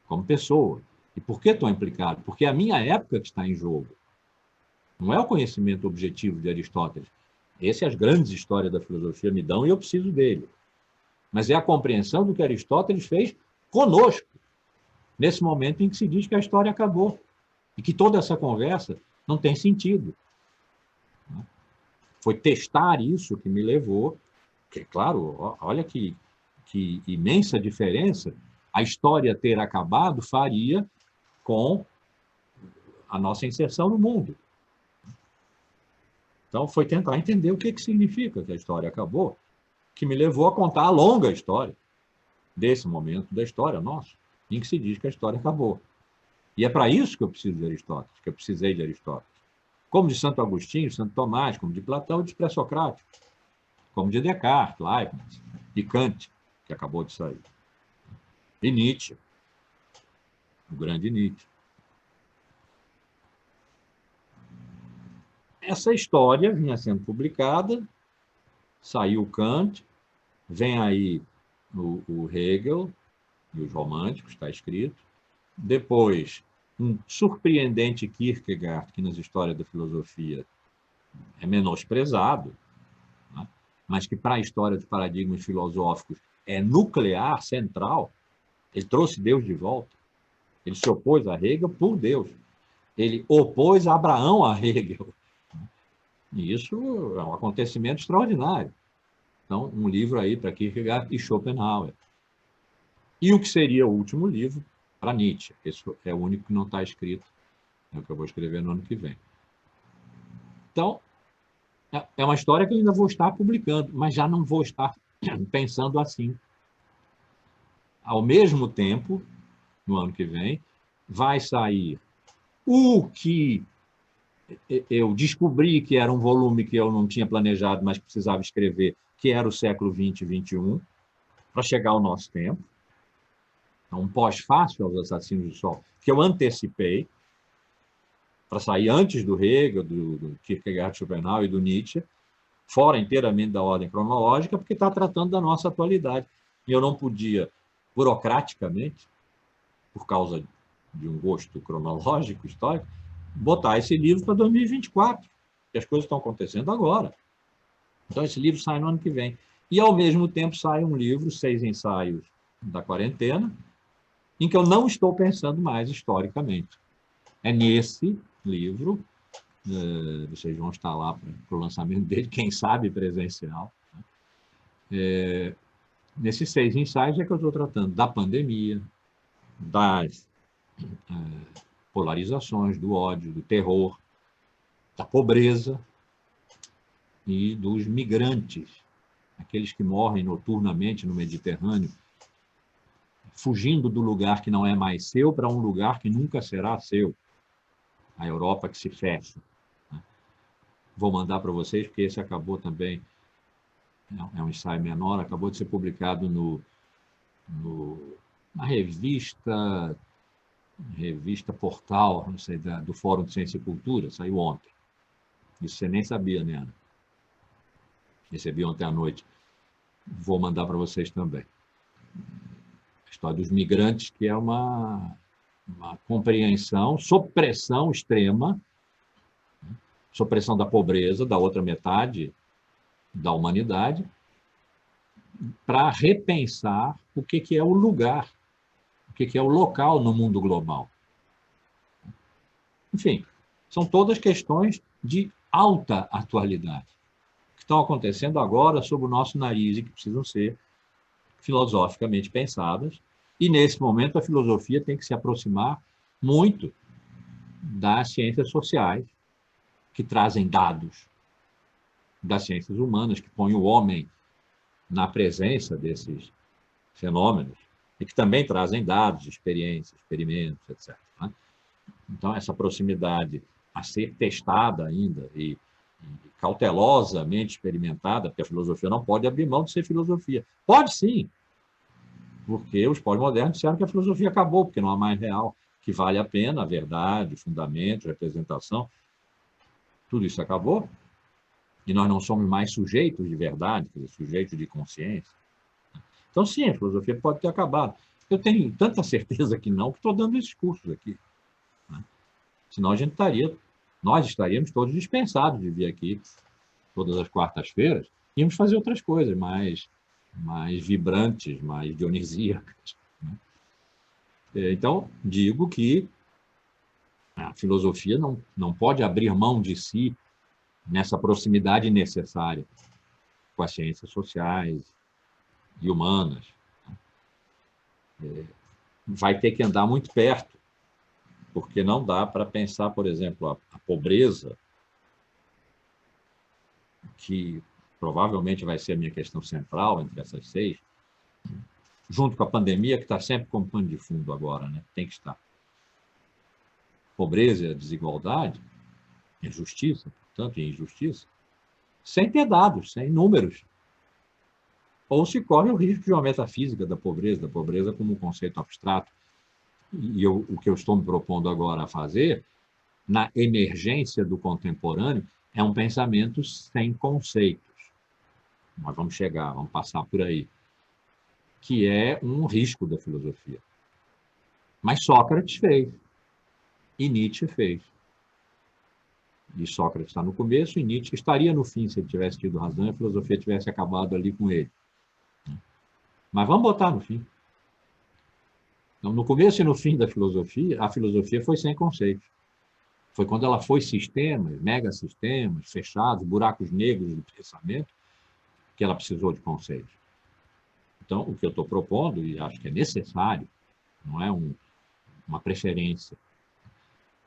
como pessoa. E por que estou implicado? Porque é a minha época que está em jogo. Não é o conhecimento objetivo de Aristóteles. Esse as grandes histórias da filosofia me dão e eu preciso dele. Mas é a compreensão do que Aristóteles fez conosco, nesse momento em que se diz que a história acabou e que toda essa conversa não tem sentido. Foi testar isso que me levou, porque, claro, olha que imensa diferença a história ter acabado faria com a nossa inserção no mundo. Então, foi tentar entender o que significa que a história acabou, que me levou a contar a longa história desse momento da história nossa, em que se diz que a história acabou. E é para isso que eu preciso de Aristóteles, que eu precisei de Aristóteles. Como de Santo Agostinho, Santo Tomás, como de Platão e de pré-socrático, como de Descartes, Leibniz e Kant, que acabou de sair. E Nietzsche, o grande Nietzsche. Essa história vinha sendo publicada, saiu Kant, vem aí o Hegel e os românticos, está escrito. Depois, um surpreendente Kierkegaard, que nas histórias da filosofia é menosprezado, né? Mas que para a história dos paradigmas filosóficos é nuclear, central. Ele trouxe Deus de volta. Ele se opôs a Hegel por Deus. Ele opôs Abraão a Hegel. E isso é um acontecimento extraordinário. Então, um livro aí para Kierkegaard e Schopenhauer. E o que seria o último livro para Nietzsche. Esse é o único que não está escrito, é o que eu vou escrever no ano que vem. Então, é uma história que eu ainda vou estar publicando, mas já não vou estar pensando assim. Ao mesmo tempo, no ano que vem, vai sair o que eu descobri que era um volume que eu não tinha planejado, mas precisava escrever, que era o século XX e XXI, para chegar ao nosso tempo. Então, um pós-fácil aos Assassinos do Sol, que eu antecipei, para sair antes do Hegel, do Kierkegaard, Schopenhauer e do Nietzsche, fora inteiramente da ordem cronológica, porque está tratando da nossa atualidade. E eu não podia, burocraticamente, por causa de um gosto cronológico, histórico, botar esse livro para 2024, que as coisas estão acontecendo agora. Então, esse livro sai no ano que vem. E, ao mesmo tempo, sai um livro, 6 ensaios da quarentena, em que eu não estou pensando mais historicamente. É nesse livro, vocês vão estar lá para o lançamento dele, quem sabe presencial. Nesses 6 ensaios é que eu estou tratando da pandemia, das polarizações, do ódio, do terror, da pobreza e dos migrantes, aqueles que morrem noturnamente no Mediterrâneo, fugindo do lugar que não é mais seu para um lugar que nunca será seu, a Europa que se fecha. Vou mandar para vocês, porque esse acabou também, é um ensaio menor, acabou de ser publicado na revista Portal, não sei, do Fórum de Ciência e Cultura, saiu ontem. Isso você nem sabia, né, Ana? Recebi ontem à noite. Vou mandar para vocês também. A história dos migrantes, que é uma compreensão, sob pressão extrema, sob pressão da pobreza, da outra metade da humanidade, para repensar o que é o lugar, o que é o local no mundo global. Enfim, são todas questões de alta atualidade, que estão acontecendo agora sob o nosso nariz e que precisam ser filosoficamente pensadas. E, nesse momento, a filosofia tem que se aproximar muito das ciências sociais, que trazem dados, das ciências humanas, que põem o homem na presença desses fenômenos, e que também trazem dados, experiências, experimentos, etc. Então, essa proximidade a ser testada ainda e cautelosamente experimentada, porque a filosofia não pode abrir mão de ser filosofia. Pode sim, porque os pós-modernos disseram que a filosofia acabou, porque não há mais real, que vale a pena, a verdade, fundamento, representação, tudo isso acabou, e nós não somos mais sujeitos de verdade, sujeitos de consciência. Então, sim, a filosofia pode ter acabado. Eu tenho tanta certeza que não, que estou dando esses cursos aqui. Senão nós estaríamos todos dispensados de vir aqui todas as quartas-feiras, íamos fazer outras coisas mais vibrantes, mais dionisíacas. Então, digo que a filosofia não pode abrir mão de si nessa proximidade necessária com as ciências sociais e humanas. Vai ter que andar muito perto, porque não dá para pensar, por exemplo, a pobreza, que provavelmente vai ser a minha questão central entre essas 6, junto com a pandemia, que está sempre como pano de fundo agora, né? Tem que estar. Pobreza e desigualdade, injustiça, portanto, e injustiça, sem ter dados, sem números. Ou se corre o risco de uma metafísica da pobreza como um conceito abstrato. E o que eu estou me propondo agora a fazer, na emergência do contemporâneo, é um pensamento sem conceitos. Nós vamos chegar, vamos passar por aí, que é um risco da filosofia. Mas Sócrates fez, e Nietzsche fez. E Sócrates está no começo, e Nietzsche estaria no fim, se ele tivesse tido razão, e a filosofia tivesse acabado ali com ele. Mas vamos botar no fim. Então, no começo e no fim da filosofia, a filosofia foi sem conceitos. Foi quando ela foi sistemas, megasistemas, fechados, buracos negros do pensamento, que ela precisou de conceitos. Então, o que eu estou propondo, e acho que é necessário, não é uma preferência,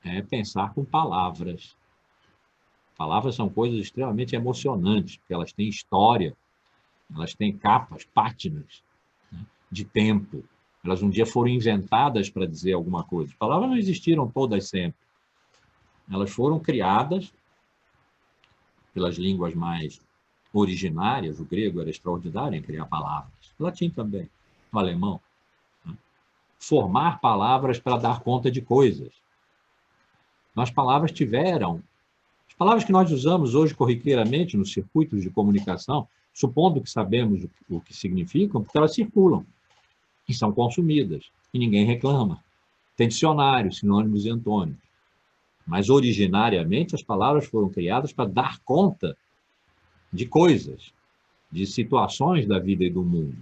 é pensar com palavras. Palavras são coisas extremamente emocionantes, porque elas têm história, elas têm capas, pátinas, né, de tempo. Elas um dia foram inventadas para dizer alguma coisa. As palavras não existiram todas sempre. Elas foram criadas pelas línguas mais originárias. O grego era extraordinário em criar palavras. O latim também, o alemão. Né? Formar palavras para dar conta de coisas. As palavras que nós usamos hoje corriqueiramente nos circuitos de comunicação, supondo que sabemos o que significam, porque elas circulam e são consumidas, e ninguém reclama. Tem dicionários, sinônimos e antônimos. Mas, originariamente, as palavras foram criadas para dar conta de coisas, de situações da vida e do mundo.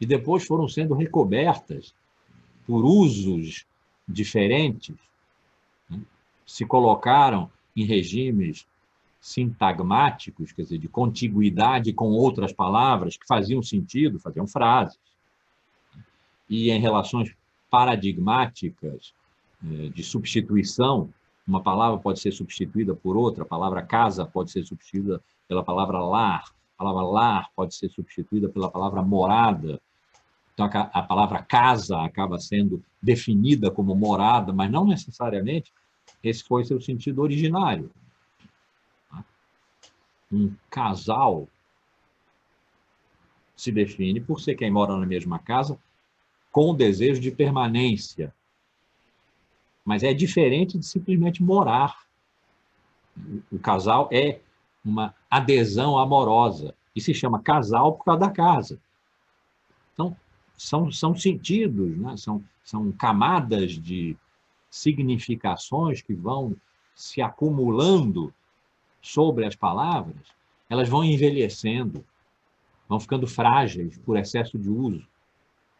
E depois foram sendo recobertas por usos diferentes, né? Se colocaram em regimes sintagmáticos, quer dizer, de contiguidade com outras palavras que faziam sentido, faziam frases. E em relações paradigmáticas, de substituição, uma palavra pode ser substituída por outra, a palavra casa pode ser substituída pela palavra lar, a palavra lar pode ser substituída pela palavra morada. Então, a palavra casa acaba sendo definida como morada, mas não necessariamente esse foi seu sentido originário. Um casal se define por ser quem mora na mesma casa com o desejo de permanência. Mas é diferente de simplesmente morar. O casal é uma adesão amorosa e se chama casal por causa da casa. Então, são sentidos, né? São camadas de significações que vão se acumulando sobre as palavras, elas vão envelhecendo, vão ficando frágeis por excesso de uso.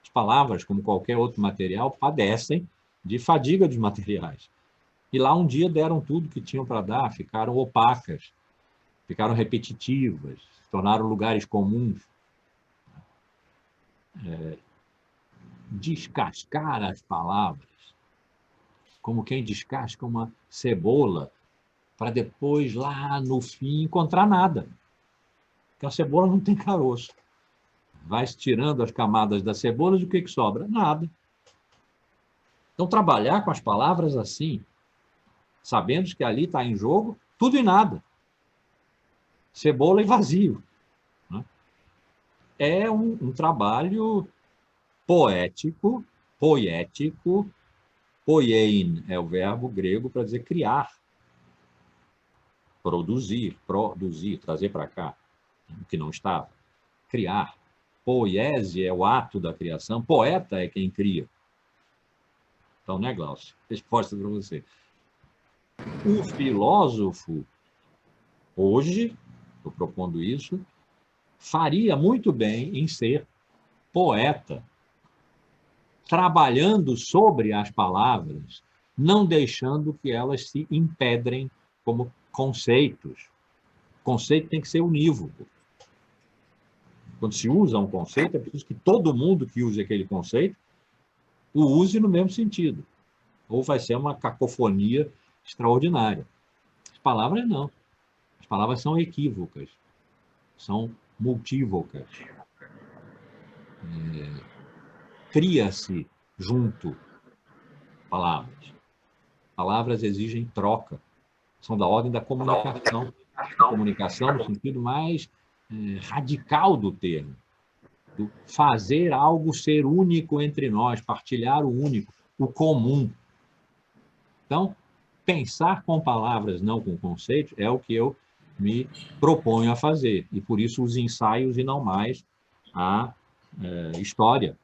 As palavras, como qualquer outro material, padecem de fadiga dos materiais. E lá um dia deram tudo que tinham para dar, ficaram opacas, ficaram repetitivas, se tornaram lugares comuns. Descascar as palavras, como quem descasca uma cebola, para depois, lá no fim, encontrar nada. Porque a cebola não tem caroço. Vai se tirando as camadas das cebolas, o que sobra? Nada. Então, trabalhar com as palavras assim, sabendo que ali está em jogo tudo e nada. Cebola e vazio. Né? É um trabalho poético, poético, poiein é o verbo grego para dizer criar, produzir, trazer para cá, o que não estava, criar. Poiese é o ato da criação, poeta é quem cria. Então, né, Glaucio? Resposta para você. O filósofo, hoje, estou propondo isso, faria muito bem em ser poeta, trabalhando sobre as palavras, não deixando que elas se empedrem como conceitos. O conceito tem que ser unívoco. Quando se usa um conceito, é preciso que todo mundo que use aquele conceito o use no mesmo sentido. Ou vai ser uma cacofonia extraordinária. As palavras não. As palavras são equívocas, são multívocas. Cria-se junto palavras. Palavras exigem troca, são da ordem da comunicação. A comunicação no sentido mais radical do termo. Do fazer algo ser único entre nós, partilhar o único, o comum. Então, pensar com palavras, não com conceitos, é o que eu me proponho a fazer. E por isso os ensaios e não mais a história.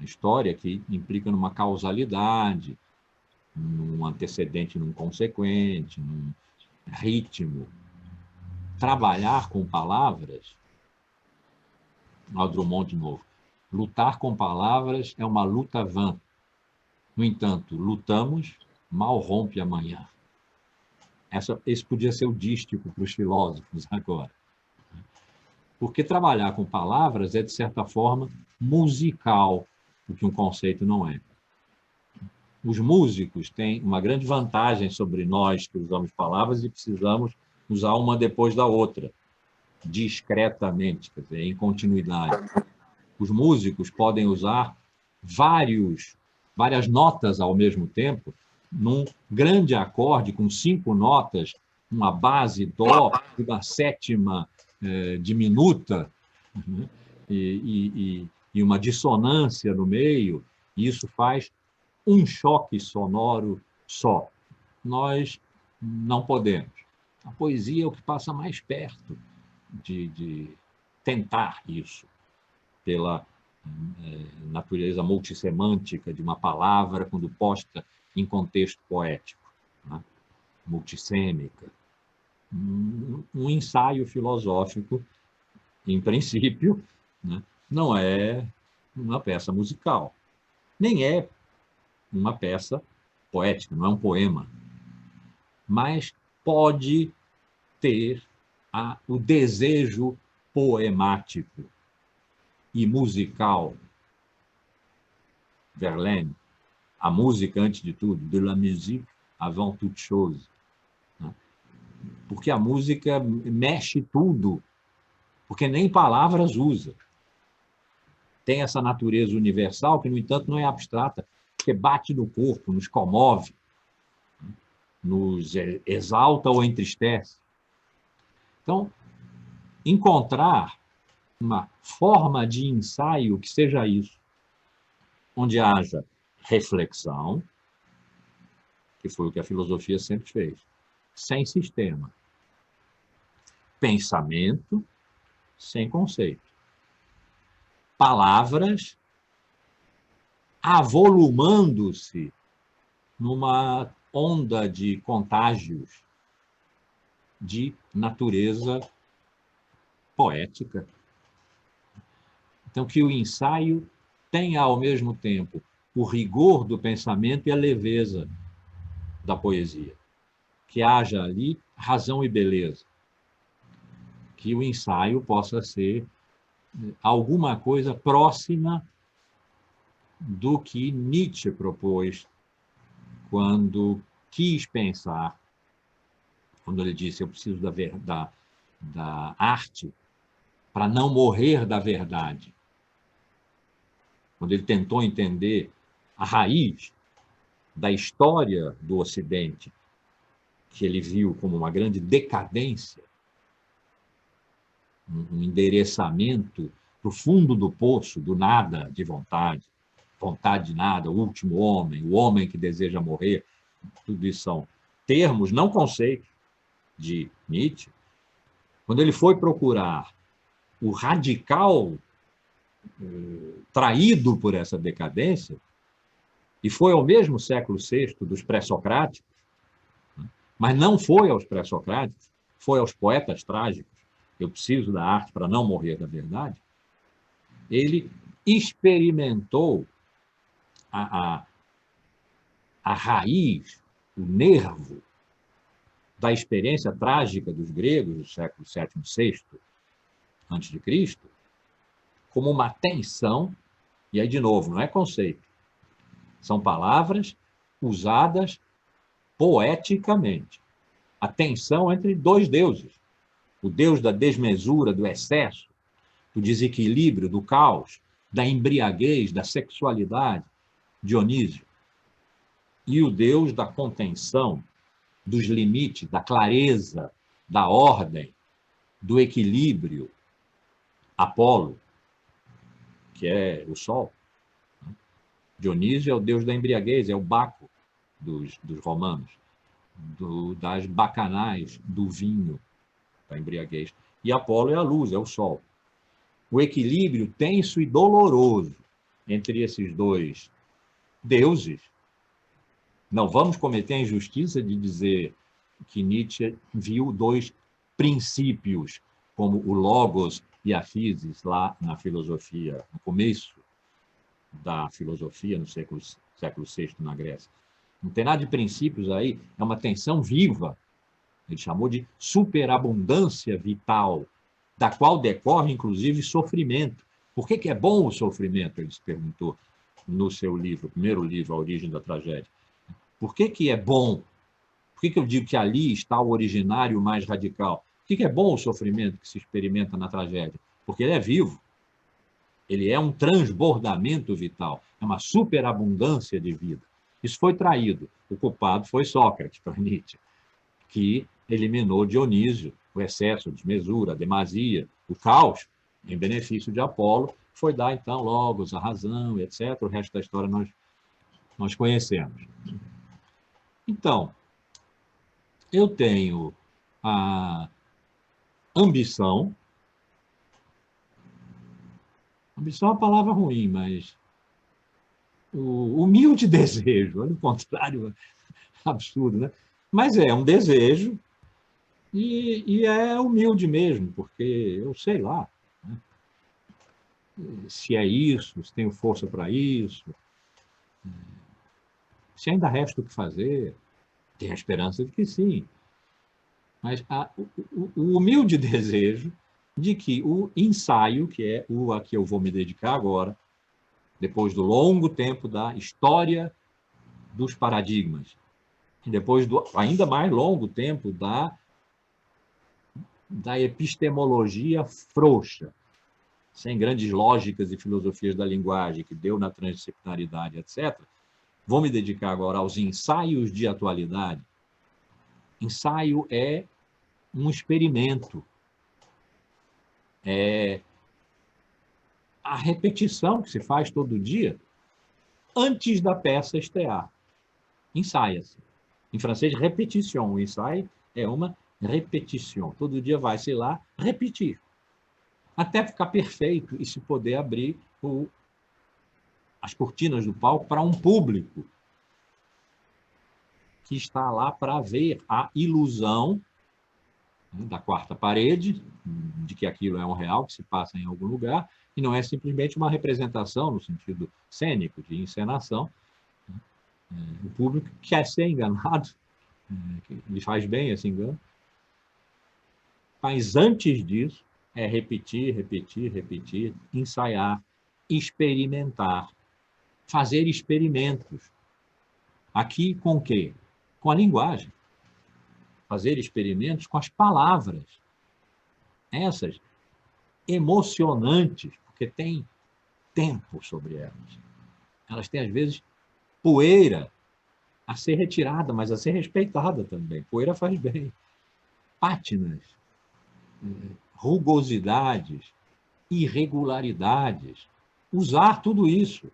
A história que implica numa causalidade, num antecedente, num consequente, num ritmo. Trabalhar com palavras, ao Drummond de novo, lutar com palavras é uma luta vã. No entanto, lutamos, mal rompe amanhã. Esse podia ser o dístico para os filósofos agora. Porque trabalhar com palavras é, de certa forma, musical, o que um conceito não é. Os músicos têm uma grande vantagem sobre nós que usamos palavras e precisamos usar uma depois da outra, discretamente, quer dizer, em continuidade. Os músicos podem usar várias notas ao mesmo tempo, num grande acorde com 5 notas, uma base dó, uma sétima diminuta, né? e uma dissonância no meio. Isso faz um choque sonoro só. Nós não podemos. A poesia é o que passa mais perto de tentar isso, pela natureza multissemântica de uma palavra quando posta em contexto poético, né? Multissêmica. Um ensaio filosófico, em princípio, né? Não é uma peça musical, nem é uma peça poética, não é um poema, mas pode ter o desejo poemático e musical. Verlaine, a música antes de tudo, de la musique avant toute chose. Porque a música mexe tudo, porque nem palavras usa. Tem essa natureza universal que, no entanto, não é abstrata, porque bate no corpo, nos comove, nos exalta ou entristece. Então, encontrar uma forma de ensaio que seja isso, onde haja reflexão, que foi o que a filosofia sempre fez, sem sistema. Pensamento, sem conceito. Palavras avolumando-se numa onda de contágios de natureza poética. Então, que o ensaio tenha, ao mesmo tempo, o rigor do pensamento e a leveza da poesia, que haja ali razão e beleza, que o ensaio possa ser alguma coisa próxima do que Nietzsche propôs quando quis pensar, quando ele disse: eu preciso da arte para não morrer da verdade. Quando ele tentou entender a raiz da história do Ocidente, que ele viu como uma grande decadência, um endereçamento para o fundo do poço, do nada de vontade, vontade de nada, o último homem, o homem que deseja morrer, tudo isso são termos, não conceitos, de Nietzsche. Quando ele foi procurar o radical traído por essa decadência, e foi ao mesmo século VI dos pré-socráticos, mas não foi aos pré-socráticos, foi aos poetas trágicos, eu preciso da arte para não morrer da verdade, ele experimentou a raiz, o nervo da experiência trágica dos gregos do século VII, VI a.C., como uma tensão, e aí, de novo, não é conceito, são palavras usadas poeticamente. A tensão entre dois deuses, o deus da desmesura, do excesso, do desequilíbrio, do caos, da embriaguez, da sexualidade, Dionísio, e o deus da contenção, dos limites, da clareza, da ordem, do equilíbrio, Apolo, que é o sol. Dionísio é o deus da embriaguez, é o Baco dos romanos, das bacanais, do vinho, da embriaguez. E Apolo é a luz, é o sol. O equilíbrio tenso e doloroso entre esses dois deuses. Não vamos cometer a injustiça de dizer que Nietzsche viu dois princípios, como o logos e a physis, lá na filosofia, no começo da filosofia, no século VI, na Grécia. Não tem nada de princípios aí, é uma tensão viva. Ele chamou de superabundância vital, da qual decorre, inclusive, sofrimento. Por que é bom o sofrimento? Ele se perguntou no seu livro, o primeiro livro, A Origem da Tragédia. Por que é bom? Por que eu digo que ali está o originário mais radical? Por que é bom o sofrimento que se experimenta na tragédia? Porque ele é vivo. Ele é um transbordamento vital, é uma superabundância de vida. Isso foi traído. O culpado foi Sócrates, para Nietzsche, que eliminou Dionísio, o excesso, a desmesura, a demasia, o caos, em benefício de Apolo, foi dar, então, logos, a razão, etc. O resto da história nós conhecemos. Então, eu tenho a ambição. Ambição é uma palavra ruim, mas o humilde desejo, olha o contrário, absurdo, né? Mas é um desejo e é humilde mesmo, porque eu sei lá, né? Se é isso, se tenho força para isso, se ainda resta o que fazer, tenho a esperança de que sim. Mas o humilde desejo de que o ensaio, que é o a que eu vou me dedicar agora, depois do longo tempo da história dos paradigmas, e depois do ainda mais longo tempo da epistemologia frouxa, sem grandes lógicas e filosofias da linguagem, que deu na transdisciplinaridade, etc., vou me dedicar agora aos ensaios de atualidade. Ensaio é um experimento, é a repetição que se faz todo dia antes da peça estrear. Ensaia-se. Em francês, répétition. O ensaio é uma repetição. Todo dia vai, sei lá, repetir. Até ficar perfeito e se poder abrir as cortinas do palco para um público que está lá para ver a ilusão, né, da quarta parede, de que aquilo é um real, que se passa em algum lugar, e não é simplesmente uma representação no sentido cênico, de encenação, O público quer ser enganado, lhe faz bem esse engano, mas antes disso é repetir, repetir, repetir, ensaiar, experimentar, fazer experimentos. Aqui com o quê? Com a linguagem. Fazer experimentos com as palavras. Essas emocionantes, porque tem tempo sobre elas. Elas têm, às vezes, poeira a ser retirada, mas a ser respeitada também. Poeira faz bem. Pátinas, rugosidades, irregularidades. Usar tudo isso.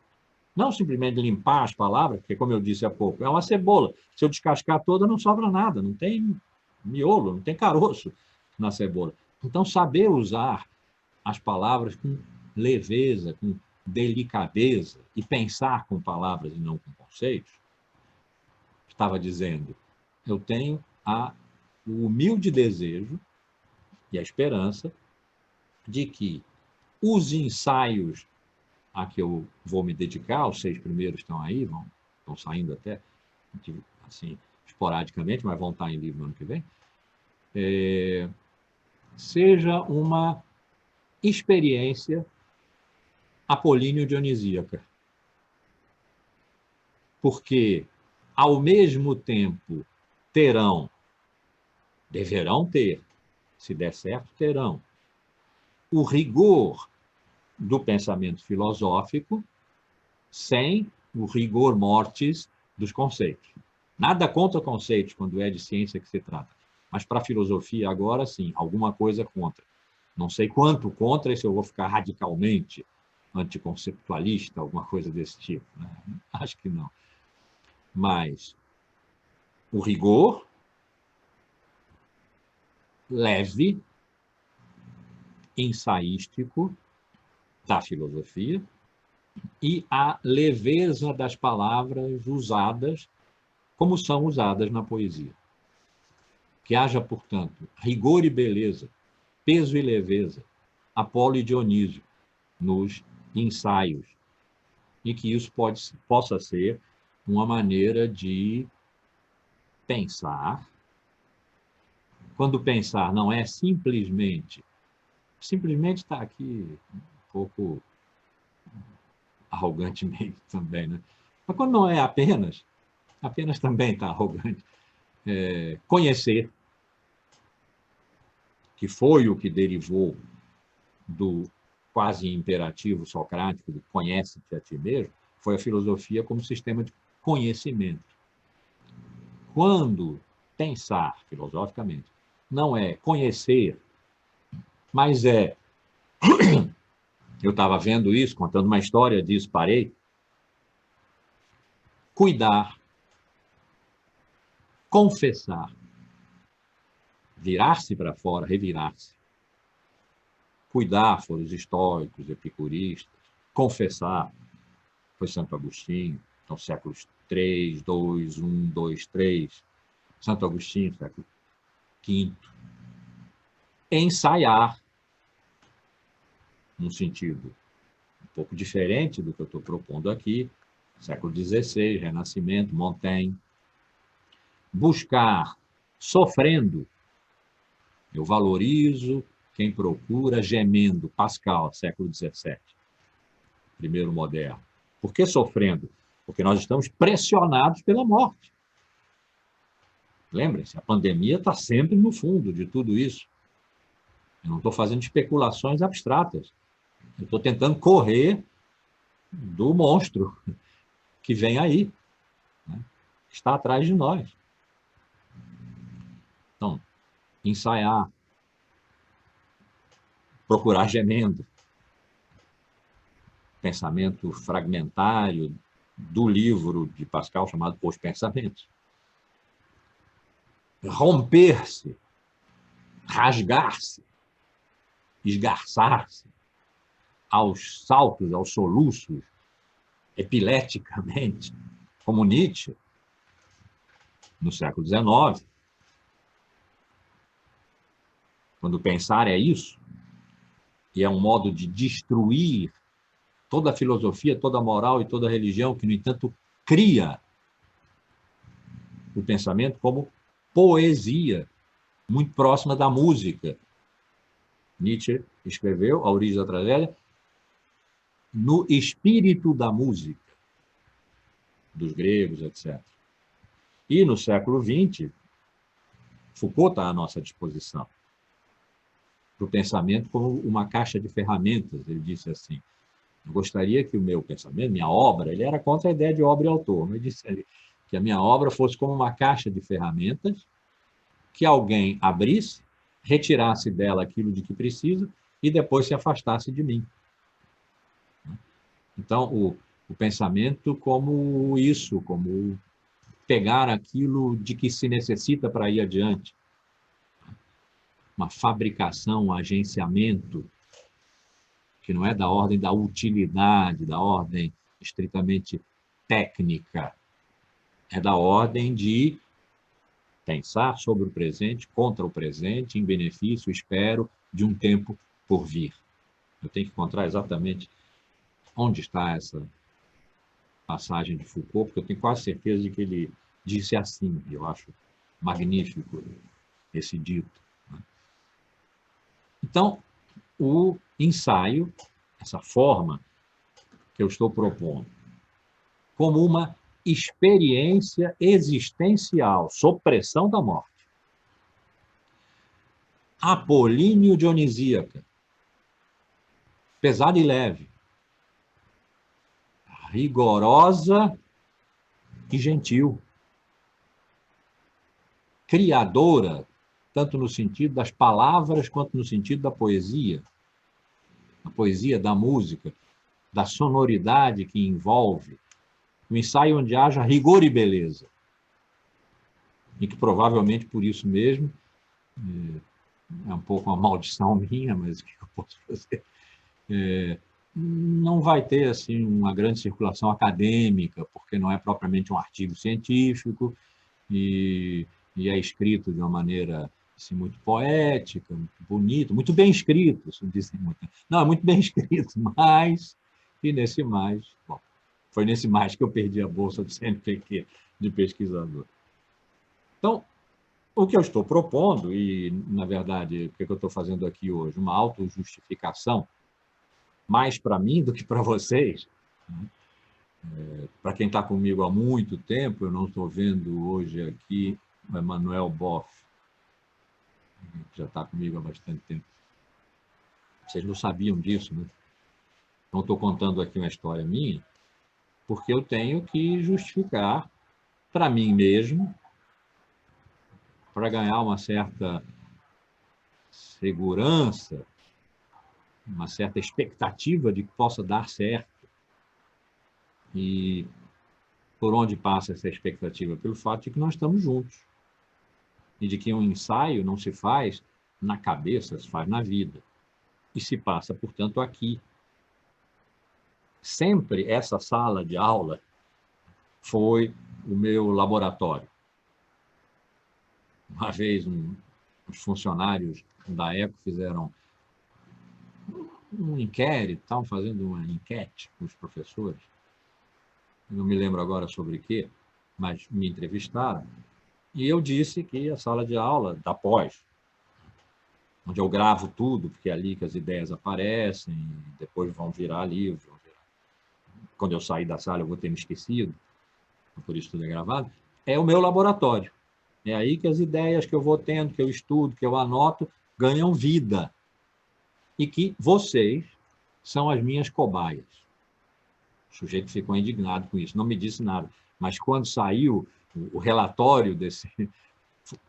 Não simplesmente limpar as palavras, porque, como eu disse há pouco, é uma cebola. Se eu descascar toda, não sobra nada, não tem miolo, não tem caroço na cebola. Então, saber usar as palavras com leveza, com delicadeza, e pensar com palavras e não com conceitos, estava dizendo, eu tenho o humilde desejo e a esperança de que os ensaios a que eu vou me dedicar, os 6 primeiros estão aí, estão saindo até, assim, esporadicamente, mas vão estar em livro no ano que vem, seja uma experiência apolíneo-dionisíaca. Porque, ao mesmo tempo, deverão ter, se der certo, terão, o rigor do pensamento filosófico sem o rigor mortis dos conceitos. Nada contra conceitos quando é de ciência que se trata, mas para a filosofia agora sim, alguma coisa contra. Não sei quanto contra, se eu vou ficar radicalmente anticonceptualista, alguma coisa desse tipo, né? Acho que não. Mas o rigor leve, ensaístico da filosofia e a leveza das palavras usadas como são usadas na poesia. Que haja, portanto, rigor e beleza, peso e leveza, Apolo e Dionísio nos ensaios, e que isso possa ser uma maneira de pensar. Quando pensar não é simplesmente está aqui um pouco arrogantemente também, né? Mas quando não é apenas também está arrogante, conhecer, que foi o que derivou do quase imperativo socrático de conhece-te a ti mesmo, foi a filosofia como sistema de conhecimento. Quando pensar filosoficamente não é conhecer, mas eu estava vendo isso, contando uma história disso, parei, cuidar, confessar, virar-se para fora, revirar-se. Cuidar foram os estoicos, epicuristas, confessar foi Santo Agostinho, então séculos 3, 2, 1, 2, 3, Santo Agostinho, século V. Ensaiar, num sentido um pouco diferente do que eu estou propondo aqui, século XVI, Renascimento, Montaigne. Buscar, sofrendo, eu valorizo quem procura gemendo, Pascal, século XVII, primeiro moderno. Por que sofrendo? Porque nós estamos pressionados pela morte. Lembrem-se, a pandemia está sempre no fundo de tudo isso. Eu não estou fazendo especulações abstratas. Eu estou tentando correr do monstro que vem aí, né? Que está atrás de nós. Então, ensaiar, procurar gemendo, pensamento fragmentário do livro de Pascal chamado Os Pensamentos. Romper-se, rasgar-se, esgarçar-se, aos saltos, aos soluços, epileticamente, como Nietzsche, no século XIX. Quando pensar é isso, e é um modo de destruir toda a filosofia, toda a moral e toda a religião, que, no entanto, cria o pensamento como poesia, muito próxima da música. Nietzsche escreveu A Origem da Tragédia no espírito da música, dos gregos, etc. E no século XX, Foucault está à nossa disposição para o pensamento como uma caixa de ferramentas. Ele disse assim, eu gostaria que o meu pensamento, minha obra, ele era contra a ideia de obra e autor, mas disse que a minha obra fosse como uma caixa de ferramentas que alguém abrisse, retirasse dela aquilo de que precisa e depois se afastasse de mim. Então, o pensamento como isso, como pegar aquilo de que se necessita para ir adiante. Uma fabricação, um agenciamento, que não é da ordem da utilidade, da ordem estritamente técnica, é da ordem de pensar sobre o presente, contra o presente, em benefício, espero, de um tempo por vir. Eu tenho que encontrar exatamente onde está essa passagem de Foucault, porque eu tenho quase certeza de que ele disse assim, e eu acho magnífico esse dito. Então, o ensaio, essa forma que eu estou propondo, como uma experiência existencial, sob pressão da morte, apolíneo-dionisíaca, pesada e leve, rigorosa e gentil, criadora, tanto no sentido das palavras quanto no sentido da poesia, da música, da sonoridade que envolve, um ensaio onde haja rigor e beleza, e que provavelmente por isso mesmo, é um pouco uma maldição minha, mas o que eu posso fazer? Não vai ter assim uma grande circulação acadêmica, porque não é propriamente um artigo científico e é escrito de uma maneira assim, muito poética, muito bonito, muito bem escrito. Não, é muito bem escrito, mas, e nesse mais, bom, foi nesse mais que eu perdi a bolsa do CNPq de pesquisador. Então, o que eu estou propondo, e, na verdade, o que eu estou fazendo aqui hoje? Uma autojustificação, mais para mim do que para vocês. Para quem está comigo há muito tempo, eu não estou vendo hoje aqui o Emanuel Boff, que já está comigo há bastante tempo. Vocês não sabiam disso, né? Então, estou contando aqui uma história minha, porque eu tenho que justificar para mim mesmo, para ganhar uma certa segurança, uma certa expectativa de que possa dar certo. E por onde passa essa expectativa? Pelo fato de que nós estamos juntos. E de que um ensaio não se faz na cabeça, se faz na vida. E se passa, portanto, aqui. Sempre essa sala de aula foi o meu laboratório. Uma vez, os funcionários da ECO fizeram um inquérito, estavam fazendo uma enquete com os professores. Não me lembro agora sobre o quê, mas me entrevistaram. E eu disse que a sala de aula da pós, onde eu gravo tudo, porque é ali que as ideias aparecem, depois vão virar livros. Quando eu sair da sala, eu vou ter me esquecido, por isso tudo é gravado, é o meu laboratório. É aí que as ideias que eu vou tendo, que eu estudo, que eu anoto, ganham vida. E que vocês são as minhas cobaias. O sujeito ficou indignado com isso, não me disse nada. Mas quando saiu o relatório desse...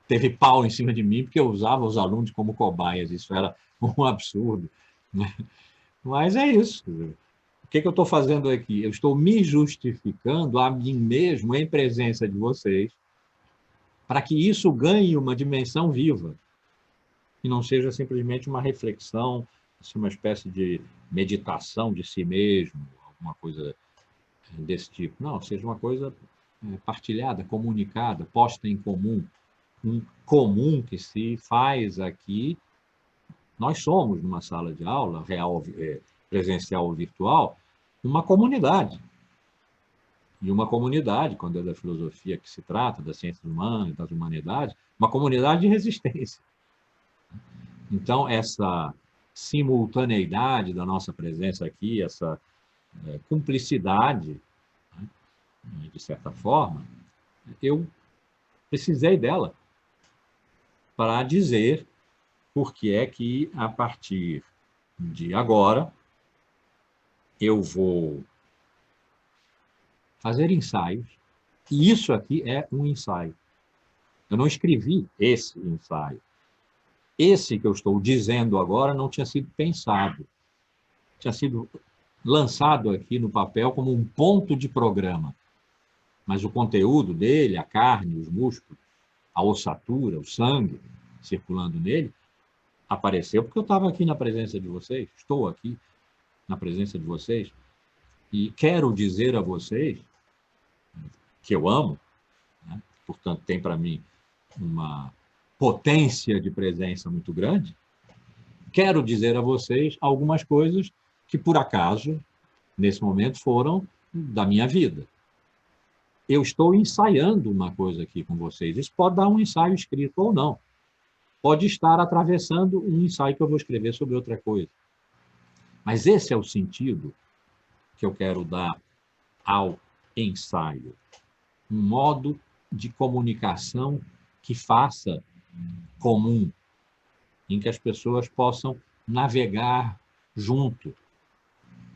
Teve pau em cima de mim, porque eu usava os alunos como cobaias. Isso era um absurdo. Mas é isso. O que eu estou fazendo aqui? Eu estou me justificando a mim mesmo em presença de vocês para que isso ganhe uma dimensão viva e não seja simplesmente uma reflexão, uma espécie de meditação de si mesmo, alguma coisa desse tipo. Não, seja uma coisa partilhada, comunicada, posta em comum. Um comum que se faz aqui. Nós somos, numa sala de aula, real, presencial ou virtual, uma comunidade. E uma comunidade, quando é da filosofia que se trata, das ciências humanas, das humanidades, uma comunidade de resistência. Então, essa simultaneidade da nossa presença aqui, essa cumplicidade, né, de certa forma, eu precisei dela para dizer por que é que, a partir de agora, eu vou fazer ensaios, e isso aqui é um ensaio. Eu não escrevi esse ensaio. Esse que eu estou dizendo agora não tinha sido pensado. Tinha sido lançado aqui no papel como um ponto de programa. Mas o conteúdo dele, a carne, os músculos, a ossatura, o sangue circulando nele, apareceu porque eu estava aqui na presença de vocês, estou aqui na presença de vocês, e quero dizer a vocês que eu amo, né? Portanto, tem para mim uma potência de presença muito grande. Quero dizer a vocês algumas coisas que, por acaso, nesse momento, foram da minha vida. Eu estou ensaiando uma coisa aqui com vocês. Isso pode dar um ensaio escrito ou não. Pode estar atravessando um ensaio que eu vou escrever sobre outra coisa. Mas esse é o sentido que eu quero dar ao ensaio. Um modo de comunicação que faça comum, em que as pessoas possam navegar junto,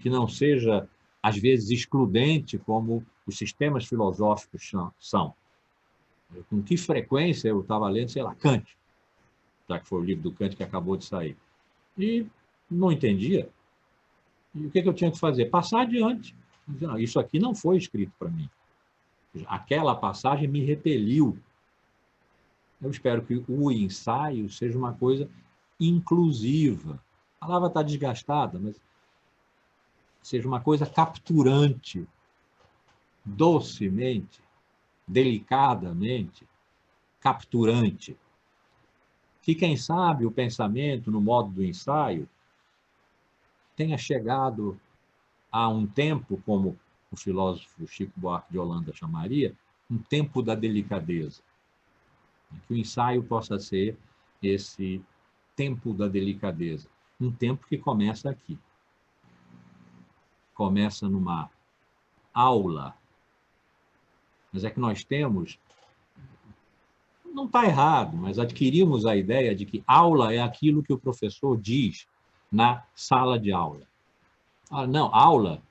que não seja, às vezes, excludente, como os sistemas filosóficos são. Com que frequência eu estava lendo, sei lá, Kant, já que foi o livro do Kant que acabou de sair, e não entendia. E o que eu tinha que fazer? Passar adiante. Isso aqui não foi escrito para mim. Aquela passagem me repeliu. Eu espero que o ensaio seja uma coisa inclusiva. A palavra está desgastada, mas seja uma coisa capturante, docemente, delicadamente, capturante. Que, quem sabe, o pensamento, no modo do ensaio, tenha chegado a um tempo, como o filósofo Chico Buarque de Holanda chamaria, um tempo da delicadeza. Que o ensaio possa ser esse tempo da delicadeza. Um tempo que começa aqui. Começa numa aula. Mas é que nós temos, não está errado, mas adquirimos a ideia de que aula é aquilo que o professor diz na sala de aula. Ah, não, aula,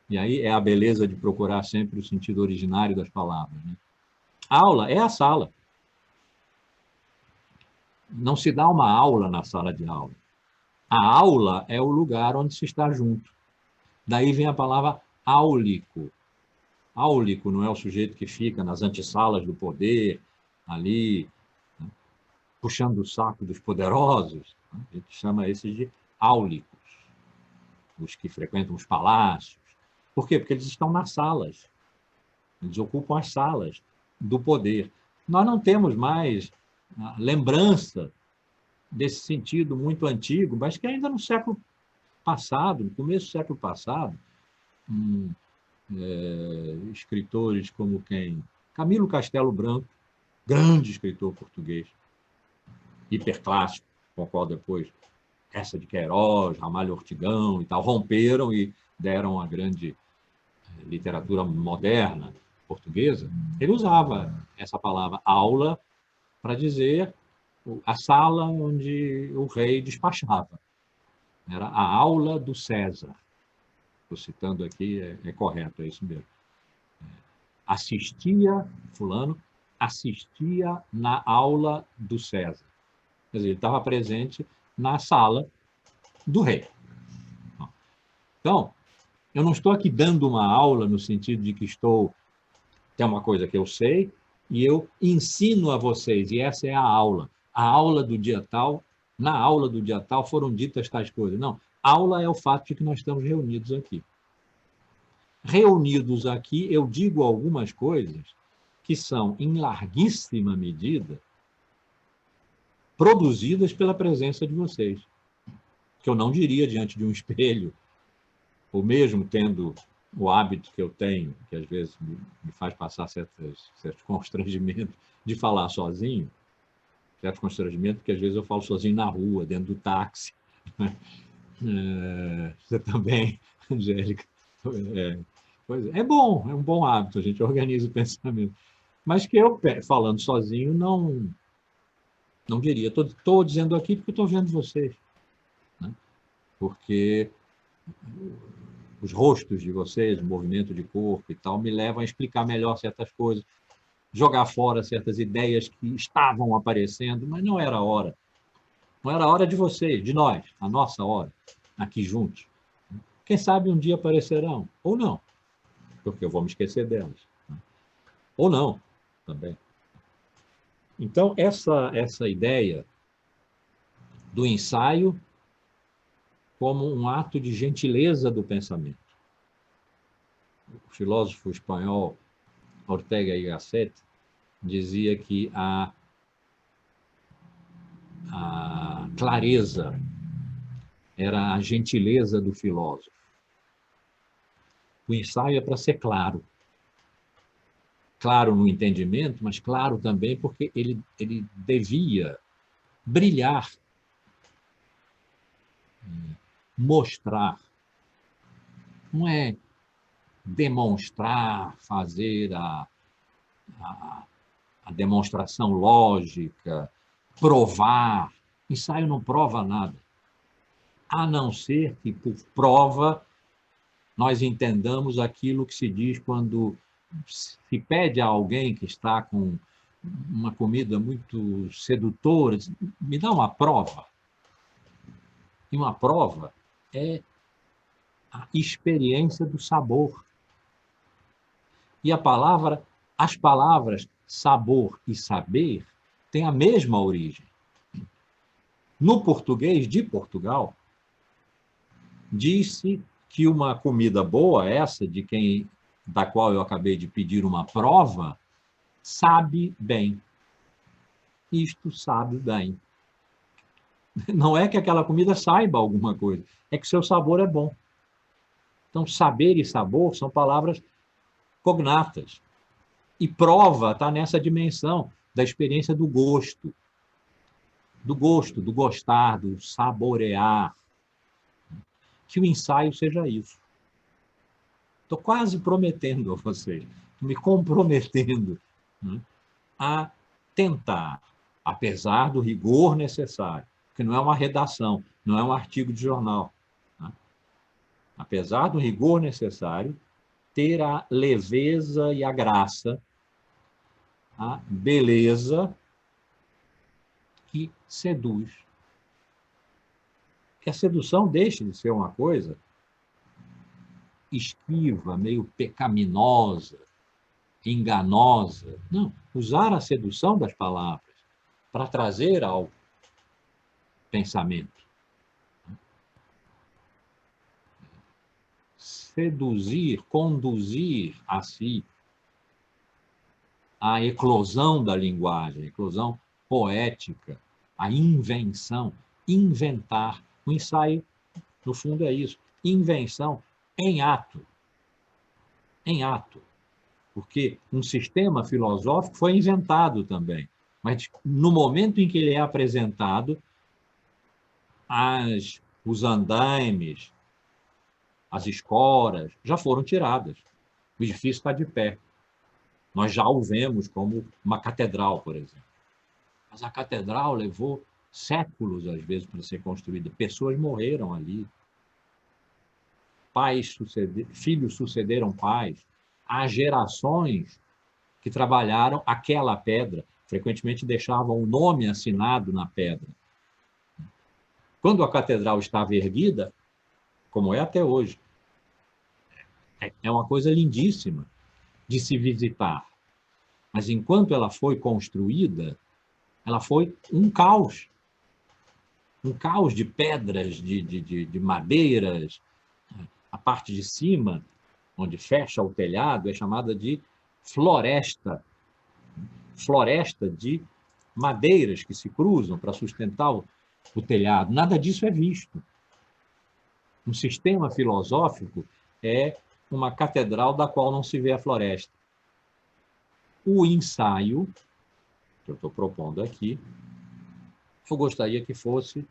e aí é a beleza de procurar sempre o sentido originário das palavras, né? Aula é a sala. Não se dá uma aula na sala de aula. A aula é o lugar onde se está junto. Daí vem a palavra áulico. Áulico não é o sujeito que fica nas antessalas do poder, ali, né, puxando o saco dos poderosos. Né? A gente chama esses de áulicos, os que frequentam os palácios. Por quê? Porque eles estão nas salas. Eles ocupam as salas do poder. Nós não temos mais lembrança desse sentido muito antigo, mas que ainda no século passado, no começo do século passado, escritores como quem? Camilo Castelo Branco, grande escritor português, hiperclássico, com o qual depois Essa de Queiroz, Ramalho Ortigão e tal, romperam e deram a grande literatura moderna portuguesa. Ele usava essa palavra aula para dizer a sala onde o rei despachava. Era a aula do César. Estou citando aqui, é correto, é isso mesmo. Assistia, fulano, assistia na aula do César. Quer dizer, ele estava presente na sala do rei. Então, eu não estou aqui dando uma aula no sentido de que tem uma coisa que eu sei e eu ensino a vocês, e essa é a aula. A aula do dia tal, na aula do dia tal foram ditas tais coisas. Não, aula é o fato de que nós estamos reunidos aqui. Reunidos aqui, eu digo algumas coisas que são, em larguíssima medida, produzidas pela presença de vocês. Que eu não diria diante de um espelho, ou mesmo tendo o hábito que eu tenho, que às vezes me faz passar certos constrangimentos de falar sozinho, certos constrangimentos, porque às vezes eu falo sozinho na rua, dentro do táxi. Você também, Angélica. Bom, é um bom hábito, a gente organiza o pensamento. Mas que eu, falando sozinho, não diria. Estou dizendo aqui porque estou vendo vocês. Né? Porque os rostos de vocês, o movimento de corpo e tal, me levam a explicar melhor certas coisas, jogar fora certas ideias que estavam aparecendo, mas não era a hora. Não era a hora de vocês, de nós, a nossa hora, aqui juntos. Quem sabe um dia aparecerão, ou não, porque eu vou me esquecer delas. Ou não, também. Então, essa ideia do ensaio como um ato de gentileza do pensamento. O filósofo espanhol Ortega y Gasset dizia que a clareza era a gentileza do filósofo. O ensaio é para ser claro. Claro no entendimento, mas claro também porque ele devia brilhar, mostrar. Não é demonstrar, fazer a demonstração lógica, provar. Ensaio não prova nada. A não ser que, por prova, nós entendamos aquilo que se diz quando se pede a alguém que está com uma comida muito sedutora, me dá uma prova. E uma prova é a experiência do sabor. E as palavras sabor e saber têm a mesma origem. No português de Portugal, diz-se que uma comida boa, essa da qual eu acabei de pedir uma prova, sabe bem. Isto sabe bem. Não é que aquela comida saiba alguma coisa, é que seu sabor é bom. Então, saber e sabor são palavras cognatas. E prova está nessa dimensão da experiência do gosto. Do gosto, do gostar, do saborear. Que o ensaio seja isso. Estou quase prometendo a vocês, me comprometendo, né, a tentar, apesar do rigor necessário, que não é uma redação, não é um artigo de jornal, né, apesar do rigor necessário, ter a leveza e a graça, a beleza que seduz. Que a sedução deixe de ser uma coisa esquiva, meio pecaminosa, enganosa. Não, usar a sedução das palavras para trazer ao pensamento. Seduzir, conduzir a si a eclosão da linguagem, a eclosão poética, a invenção, inventar. O ensaio, no fundo, é isso. Invenção em ato. Em ato. Porque um sistema filosófico foi inventado também. Mas, no momento em que ele é apresentado, os andaimes, as escoras, já foram tiradas. O edifício está de pé. Nós já o vemos como uma catedral, por exemplo. Mas a catedral levou séculos, às vezes, para ser construída. Pessoas morreram ali. Filhos sucederam pais. Há gerações que trabalharam aquela pedra, frequentemente deixavam o nome assinado na pedra. Quando a catedral estava erguida, como é até hoje, é uma coisa lindíssima de se visitar. Mas enquanto ela foi construída, ela foi um caos de pedras, de madeiras. A parte de cima, onde fecha o telhado, é chamada de floresta. Floresta de madeiras que se cruzam para sustentar o telhado. Nada disso é visto. Um sistema filosófico é uma catedral da qual não se vê a floresta. O ensaio, que eu estou propondo aqui, eu gostaria que fosse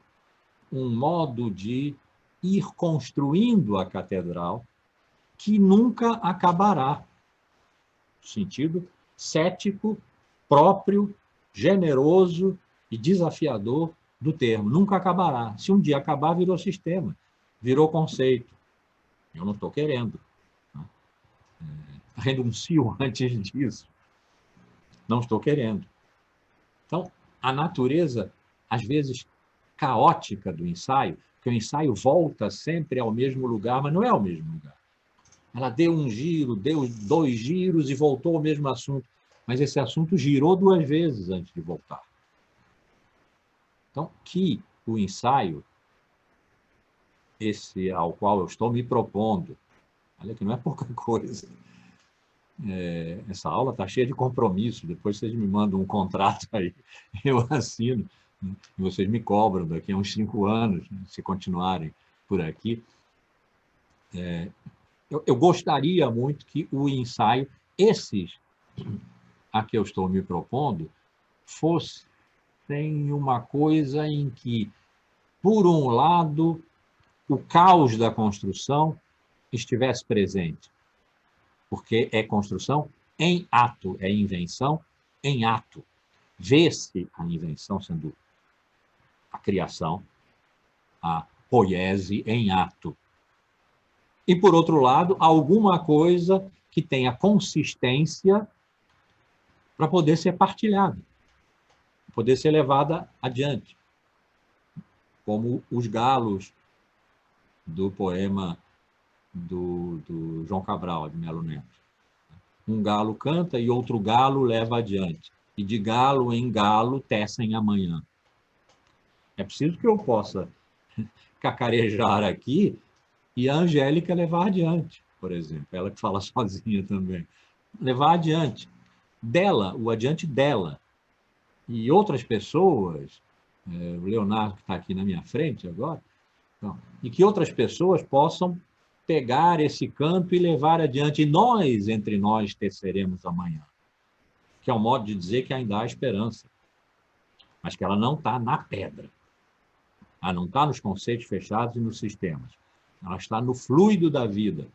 um modo de ir construindo a catedral que nunca acabará. Sentido cético, próprio, generoso e desafiador do termo. Nunca acabará. Se um dia acabar, virou sistema, virou conceito. Eu não estou querendo. Renuncio antes disso. Não estou querendo. Então, a natureza, às vezes, caótica do ensaio, porque o ensaio volta sempre ao mesmo lugar, mas não é ao mesmo lugar. Ela deu um giro, deu 2 giros e voltou ao mesmo assunto. Mas esse assunto girou 2 vezes antes de voltar. Então, que o ensaio, esse ao qual eu estou me propondo, olha que não é pouca coisa. Essa aula está cheia de compromisso. Depois vocês me mandam um contrato aí, eu assino, e vocês me cobram daqui a uns 5 anos, se continuarem por aqui. Eu gostaria muito que o ensaio, esses a que eu estou me propondo, fossem uma coisa em que, por um lado, o caos da construção estivesse presente, porque é construção em ato, é invenção em ato. Vê-se a invenção sendo a criação, a poiese em ato. E, por outro lado, alguma coisa que tenha consistência para poder ser partilhada, poder ser levada adiante, como os galos do poema do João Cabral, de Melo Neto. Um galo canta e outro galo leva adiante. E de galo em galo tecem amanhã. É preciso que eu possa cacarejar aqui e a Angélica levar adiante, por exemplo. Ela que fala sozinha também. Levar adiante. Dela, o adiante dela. E outras pessoas, o Leonardo que está aqui na minha frente agora, então, e que outras pessoas possam pegar esse canto e levar adiante. E nós, entre nós, teceremos amanhã. Que é um modo de dizer que ainda há esperança, mas que ela não está na pedra. Ela não está nos conceitos fechados e nos sistemas. Ela está no fluido da vida,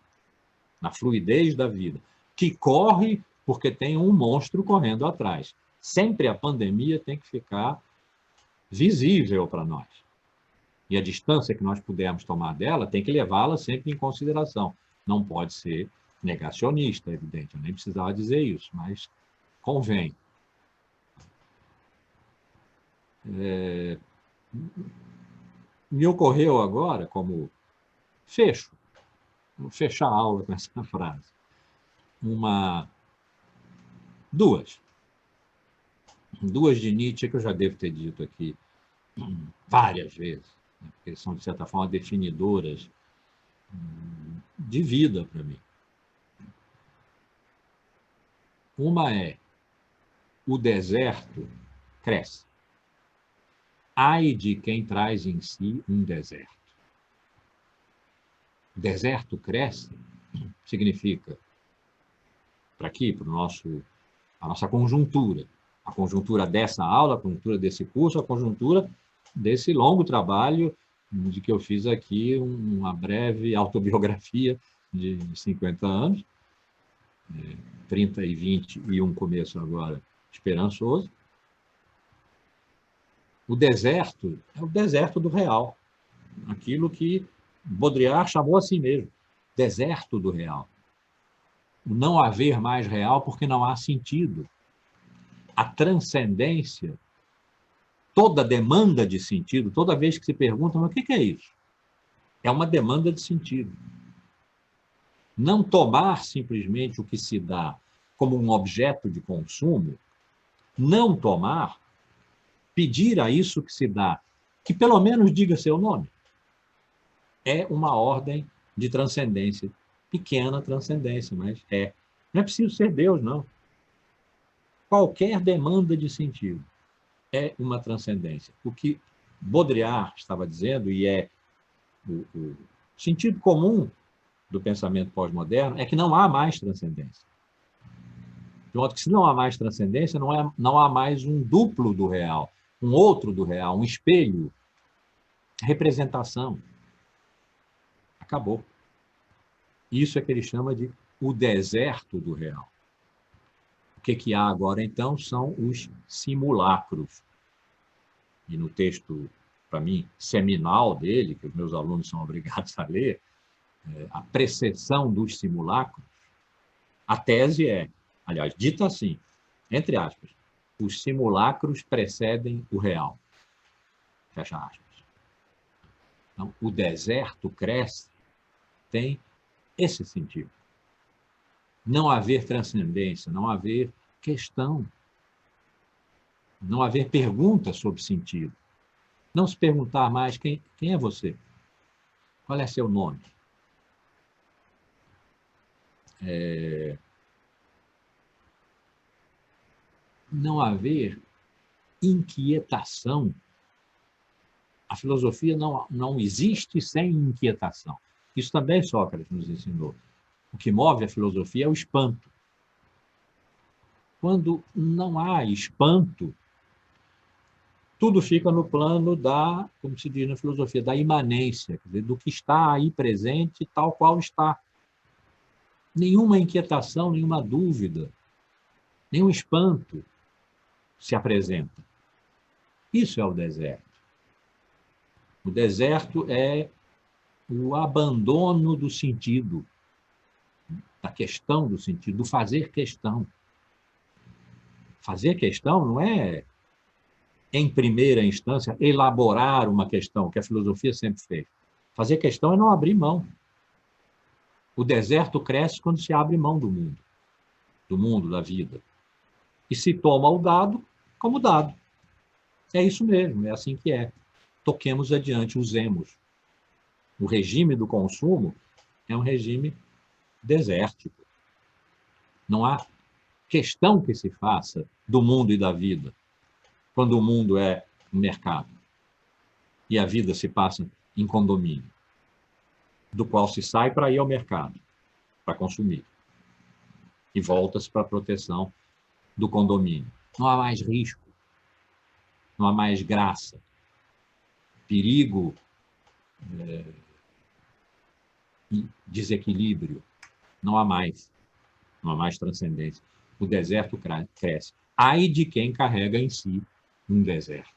na fluidez da vida, que corre porque tem um monstro correndo atrás. Sempre a pandemia tem que ficar visível para nós. E a distância que nós pudermos tomar dela tem que levá-la sempre em consideração. Não pode ser negacionista, é evidente. Eu nem precisava dizer isso, mas convém. Me ocorreu agora, como fecho, vou fechar a aula com essa frase, duas de Nietzsche que eu já devo ter dito aqui várias vezes, né, porque são, de certa forma, definidoras de vida para mim. Uma é: o deserto cresce. Ai de quem traz em si um deserto. O deserto cresce significa, para aqui, para a nossa conjuntura, a conjuntura dessa aula, a conjuntura desse curso, a conjuntura desse longo trabalho de que eu fiz aqui uma breve autobiografia de 50 anos, 30 e 20 e um começo agora esperançoso. O deserto é o deserto do real, aquilo que Baudrillard chamou assim mesmo, deserto do real. O não haver mais real porque não há sentido. A transcendência, toda demanda de sentido, toda vez que se pergunta, mas o que é isso? É uma demanda de sentido. Não tomar simplesmente o que se dá como um objeto de consumo, não tomar, pedir a isso que se dá, que pelo menos diga seu nome, é uma ordem de transcendência. Pequena transcendência, mas é. Não é preciso ser Deus, não. Qualquer demanda de sentido é uma transcendência. O que Baudrillard estava dizendo, e é o sentido comum do pensamento pós-moderno é que não há mais transcendência. De modo que, se não há mais transcendência, não há mais um duplo do real, um outro do real, um espelho, representação. Acabou. Isso é que ele chama de o deserto do real. O que há agora, então, são os simulacros. E no texto, para mim, seminal dele, que os meus alunos são obrigados a ler, a precessão dos simulacros, a tese é, aliás, dita assim, entre aspas, os simulacros precedem o real. Fecha aspas. Então, o deserto cresce, tem esse sentido. Não haver transcendência, não haver questão, não haver pergunta sobre sentido. Não se perguntar mais quem é você, qual é seu nome. Não haver inquietação. A filosofia não existe sem inquietação. Isso também Sócrates nos ensinou. O que move a filosofia é o espanto. Quando não há espanto, tudo fica no plano da, como se diz na filosofia, da imanência, quer dizer, do que está aí presente tal qual está. Nenhuma inquietação, nenhuma dúvida, nenhum espanto se apresenta. Isso é o deserto. O deserto é o abandono do sentido, da questão do sentido, do fazer questão. Fazer questão não é, em primeira instância, elaborar uma questão, que a filosofia sempre fez. Fazer questão é não abrir mão. O deserto cresce quando se abre mão do mundo, da vida. E se toma o dado como dado. É isso mesmo, é assim que é. Toquemos adiante, usemos. O regime do consumo é um regime desértico. Não há questão que se faça do mundo e da vida, quando o mundo é um mercado e a vida se passa em condomínio, do qual se sai para ir ao mercado, para consumir, e volta-se para a proteção do condomínio. Não há mais risco, não há mais graça, perigo, desequilíbrio, não há mais transcendência. O deserto cresce. Ai de quem carrega em si um deserto.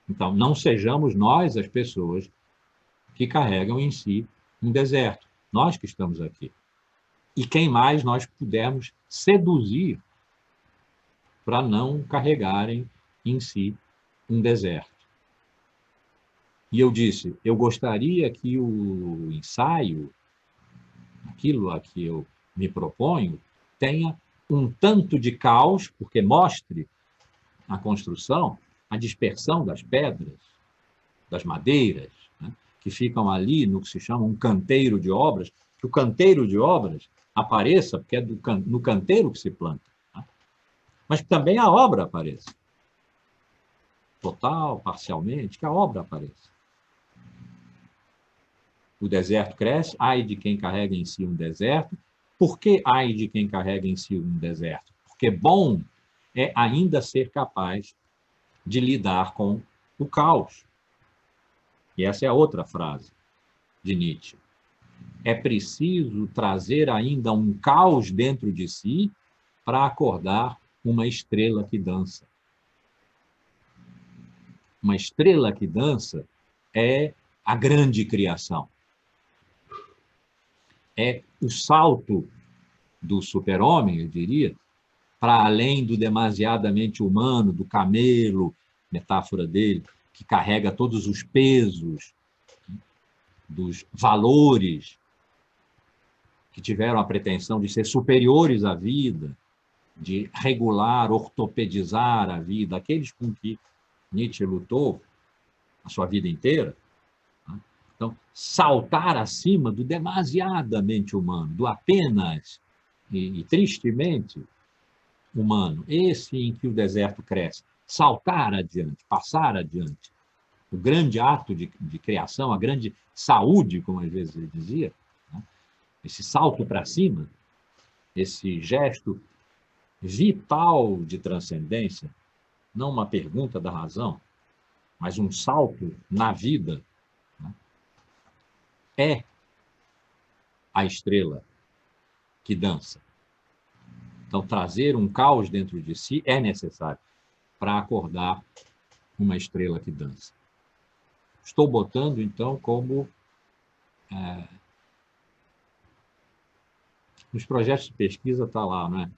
Então, não sejamos nós as pessoas que carregam em si um deserto. Nós que estamos aqui. E quem mais nós pudermos seduzir para não carregarem em si um deserto. E eu disse, eu gostaria que o ensaio, aquilo a que eu me proponho, tenha um tanto de caos, porque mostre a construção, a dispersão das pedras, das madeiras, né, que ficam ali no que se chama um canteiro de obras, que o canteiro de obras apareça, porque é no canteiro que se planta, né, mas que também a obra apareça. Total, parcialmente, que a obra apareça. O deserto cresce, ai de quem carrega em si um deserto. Por que ai de quem carrega em si um deserto? Porque bom é ainda ser capaz de lidar com o caos. E essa é a outra frase de Nietzsche. É preciso trazer ainda um caos dentro de si para acordar uma estrela que dança. Uma estrela que dança é a grande criação. É o salto do super-homem, eu diria, para além do demasiadamente humano, do camelo, metáfora dele, que carrega todos os pesos dos valores que tiveram a pretensão de ser superiores à vida, de regular, ortopedizar a vida, aqueles com que Nietzsche lutou a sua vida inteira. Então, saltar acima do demasiadamente humano, do apenas e tristemente humano, esse em que o deserto cresce, saltar adiante, passar adiante. O grande ato de criação, a grande saúde, como às vezes ele dizia, né, esse salto para cima, esse gesto vital de transcendência, não uma pergunta da razão, mas um salto na vida, né, é a estrela que dança. Então, trazer um caos dentro de si é necessário para acordar uma estrela que dança. Estou botando, então, como nos projetos de pesquisa está lá, né?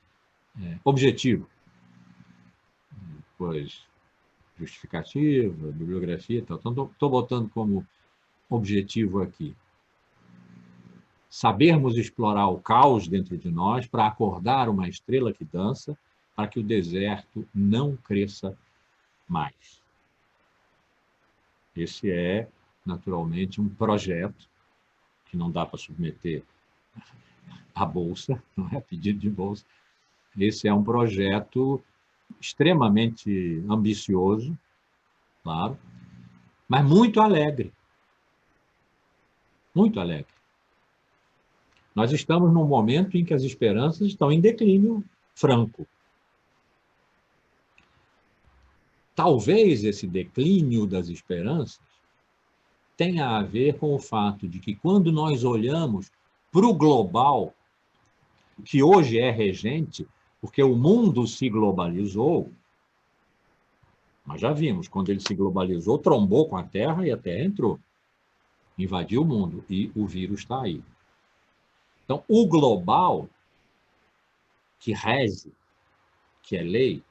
Objetivo, depois justificativa, bibliografia e tal. Então, estou botando como objetivo aqui sabermos explorar o caos dentro de nós para acordar uma estrela que dança, para que o deserto não cresça mais. Esse é, naturalmente, um projeto que não dá para submeter à bolsa, não é pedido de bolsa. Esse é um projeto extremamente ambicioso, claro, mas muito alegre. Muito alegre. Nós estamos num momento em que as esperanças estão em declínio franco. Talvez esse declínio das esperanças tenha a ver com o fato de que, quando nós olhamos para o global, que hoje é regente, porque o mundo se globalizou, nós já vimos, quando ele se globalizou, trombou com a Terra e a Terra entrou, invadiu o mundo, e o vírus está aí. Então, o global, que rege, que é lei,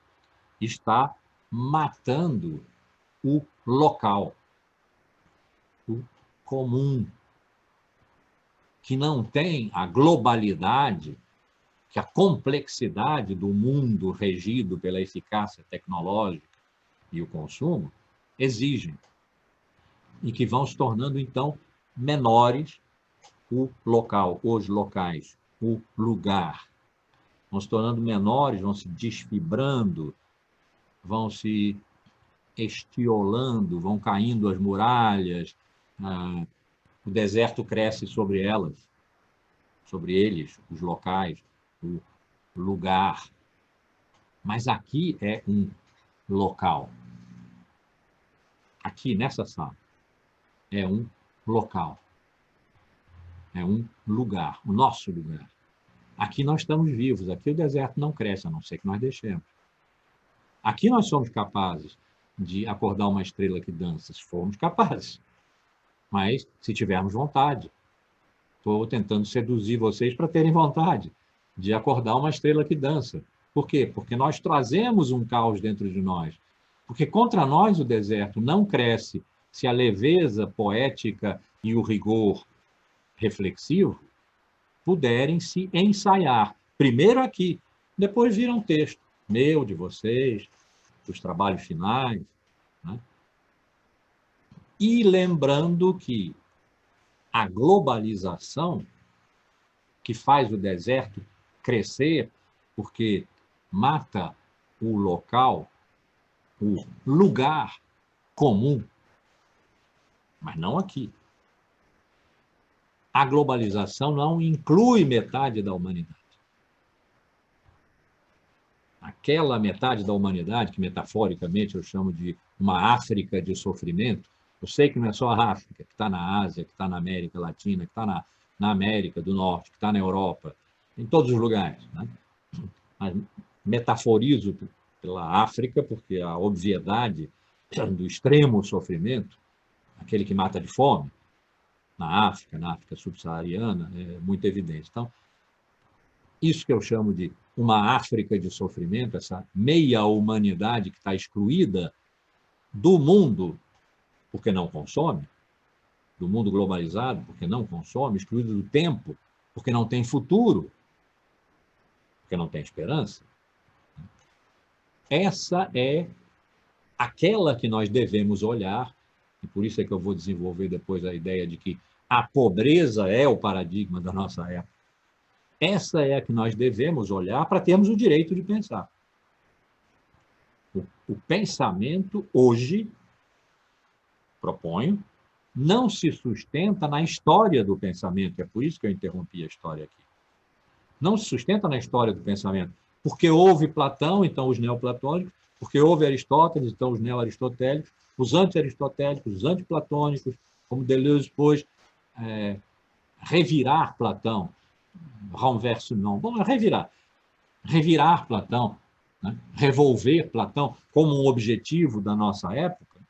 está matando o local, o comum, que não tem a globalidade, que a complexidade do mundo regido pela eficácia tecnológica e o consumo exigem, e que vão se tornando, então, menores o local, os locais, o lugar. Vão se tornando menores, vão se desfibrando, vão se estiolando, vão caindo as muralhas, o deserto cresce sobre elas, sobre eles, os locais, o lugar. Mas aqui é um local. Aqui, nessa sala, é um local. É um lugar, o nosso lugar. Aqui nós estamos vivos, aqui o deserto não cresce, a não ser que nós deixemos. Aqui nós somos capazes de acordar uma estrela que dança, se formos capazes. Mas se tivermos vontade. Estou tentando seduzir vocês para terem vontade de acordar uma estrela que dança. Por quê? Porque nós trazemos um caos dentro de nós. Porque contra nós o deserto não cresce se a leveza poética e o rigor reflexivo puderem se ensaiar. Primeiro aqui, depois vira um texto meu, de vocês, dos trabalhos finais, né? E lembrando que a globalização, que faz o deserto crescer, porque mata o local, o lugar comum, mas não aqui. A globalização não inclui metade da humanidade. Aquela metade da humanidade, que metaforicamente eu chamo de uma África de sofrimento, eu sei que não é só a África, que está na Ásia, que está na América Latina, que está na América do Norte, que está na Europa, em todos os lugares, né? Mas metaforizo pela África, porque a obviedade do extremo sofrimento, aquele que mata de fome, na África subsaariana, é muito evidente. Então, isso que eu chamo de uma África de sofrimento, essa meia humanidade que está excluída do mundo porque não consome, do mundo globalizado porque não consome, excluída do tempo porque não tem futuro, porque não tem esperança. Essa é aquela que nós devemos olhar, e por isso é que eu vou desenvolver depois a ideia de que a pobreza é o paradigma da nossa época. Essa é a que nós devemos olhar para termos o direito de pensar. O pensamento hoje, proponho, não se sustenta na história do pensamento. É por isso que eu interrompi a história aqui. Não se sustenta na história do pensamento. Porque houve Platão, então os neoplatônicos, porque houve Aristóteles, então os neo-aristotélicos, os anti-aristotélicos, os antiplatônicos, como Deleuze pôs, revirar Platão, renversement, bom, revirar Platão, né? Revolver Platão como um objetivo da nossa época.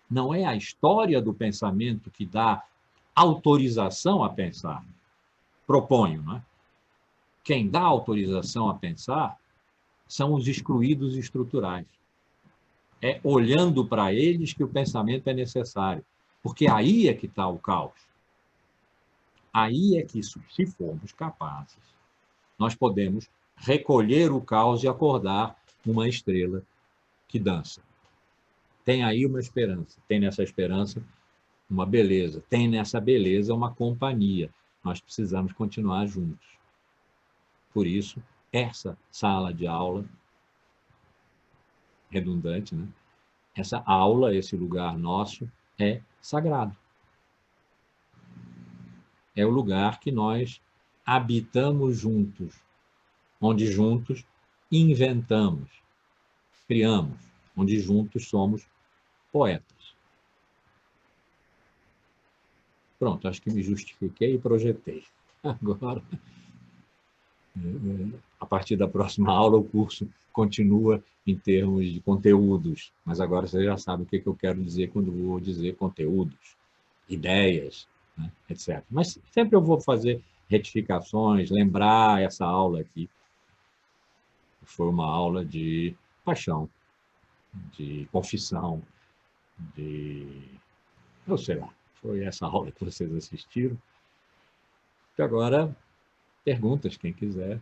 Não é a história do pensamento que dá autorização a pensar. Proponho, né? Quem dá autorização a pensar são os excluídos estruturais. É olhando para eles que o pensamento é necessário. Porque aí é que está o caos. Aí é que, se formos capazes, nós podemos recolher o caos e acordar uma estrela que dança. Tem aí uma esperança. Tem nessa esperança uma beleza. Tem nessa beleza uma companhia. Nós precisamos continuar juntos. Por isso, essa sala de aula, redundante, né? Essa aula, esse lugar nosso, é sagrado. É o lugar que nós habitamos juntos, onde juntos inventamos, criamos, onde juntos somos poetas. Pronto, acho que me justifiquei e projetei. Agora, a partir da próxima aula, o curso continua em termos de conteúdos, mas agora você já sabe o que eu quero dizer quando vou dizer conteúdos, ideias, né, etc. Mas sempre eu vou fazer retificações, lembrar essa aula aqui. Foi uma aula de paixão, de confissão, eu sei lá, foi essa aula que vocês assistiram. E agora, perguntas, quem quiser.